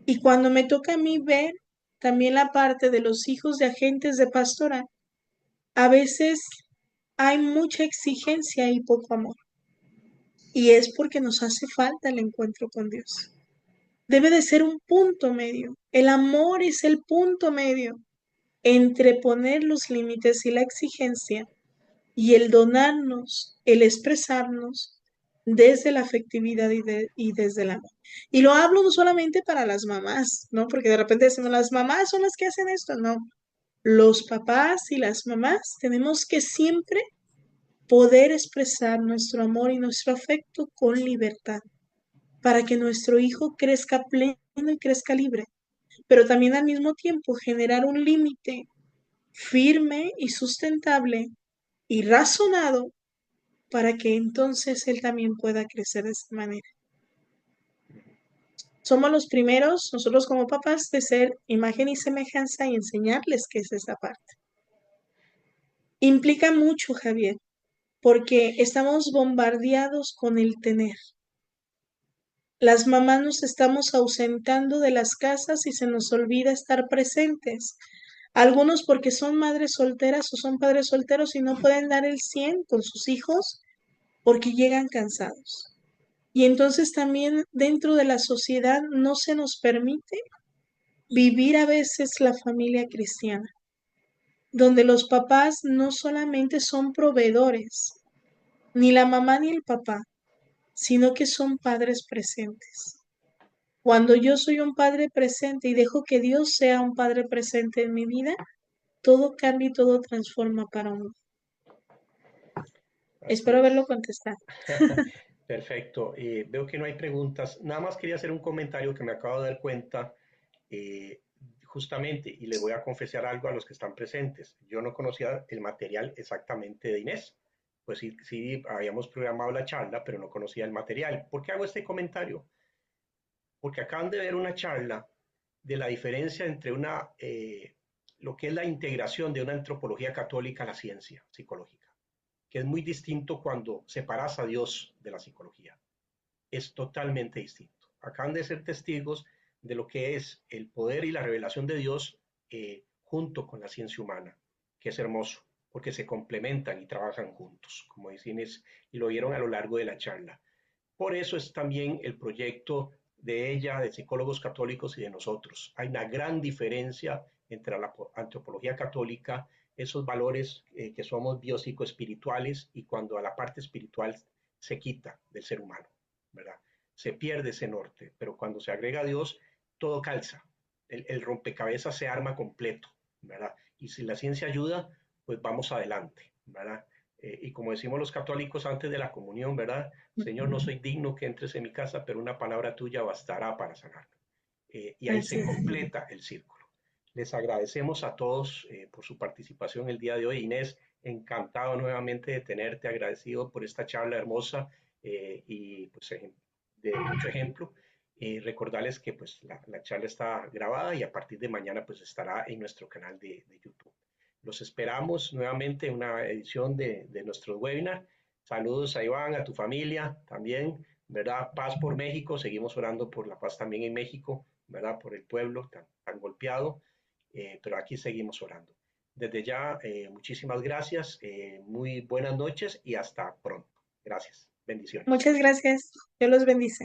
Y cuando me toca a mí ver también la parte de los hijos de agentes de pastora, a veces hay mucha exigencia y poco amor. Y es porque nos hace falta el encuentro con Dios. Debe de ser un punto medio. El amor es el punto medio entre poner los límites y la exigencia y el donarnos, el expresarnos desde la afectividad y desde el amor. Y lo hablo no solamente para las mamás, ¿no? Porque de repente decimos, las mamás son las que hacen esto, no. Los papás y las mamás tenemos que siempre poder expresar nuestro amor y nuestro afecto con libertad para que nuestro hijo crezca pleno y crezca libre, pero también al mismo tiempo generar un límite firme y sustentable y razonado para que entonces él también pueda crecer de esta manera. Somos los primeros, nosotros como papás, de ser imagen y semejanza y enseñarles qué es esa parte. Implica mucho, Javier, porque estamos bombardeados con el tener. Las mamás nos estamos ausentando de las casas y se nos olvida estar presentes. Algunos porque son madres solteras o son padres solteros y no pueden dar el 100 con sus hijos porque llegan cansados. Y entonces también dentro de la sociedad no se nos permite vivir a veces la familia cristiana, donde los papás no solamente son proveedores, ni la mamá ni el papá, sino que son padres presentes. Cuando yo soy un padre presente y dejo que Dios sea un padre presente en mi vida, todo cambia y todo transforma para uno. Así Espero haberlo es. contestado. Perfecto. Veo que no hay preguntas. Nada más quería hacer un comentario que me acabo de dar cuenta, eh, justamente, y le voy a confesar algo a los que están presentes. Yo no conocía el material exactamente de Inés. Pues sí, sí habíamos programado la charla, pero no conocía el material. ¿Por qué hago este comentario? Porque acaban de ver una charla de la diferencia entre lo que es la integración de una antropología católica a la ciencia psicológica, que es muy distinto cuando separas a Dios de la psicología. Es totalmente distinto. Acaban de ser testigos de lo que es el poder y la revelación de Dios, junto con la ciencia humana, que es hermoso, porque se complementan y trabajan juntos, como dicen, y lo vieron a lo largo de la charla. Por eso es también el proyecto de ella, de psicólogos católicos y de nosotros. Hay una gran diferencia entre la antropología católica, esos valores, que somos biopsicoespirituales, y cuando a la parte espiritual se quita del ser humano, ¿verdad? Se pierde ese norte, pero cuando se agrega a Dios, todo calza. El rompecabezas se arma completo, ¿verdad? Y si la ciencia ayuda, pues vamos adelante, ¿verdad? Y como decimos los católicos antes de la comunión, ¿verdad? Señor, no soy digno que entres en mi casa, pero una palabra tuya bastará para sanarme. Y ahí Así se es. completa el círculo. Les agradecemos a todos, por su participación el día de hoy. Inés, encantado nuevamente de tenerte, agradecido por esta charla hermosa, y pues, de mucho ejemplo. Recordarles que pues la charla está grabada y a partir de mañana pues estará en nuestro canal de YouTube. Los esperamos nuevamente en una edición de nuestro webinar. Saludos a Iván, a tu familia también, ¿verdad? Paz por México, seguimos orando por la paz también en México, ¿verdad? Por el pueblo tan golpeado, pero aquí seguimos orando. Desde ya, muchísimas gracias, muy buenas noches y hasta pronto. Gracias, bendiciones. Muchas gracias. Dios los bendice.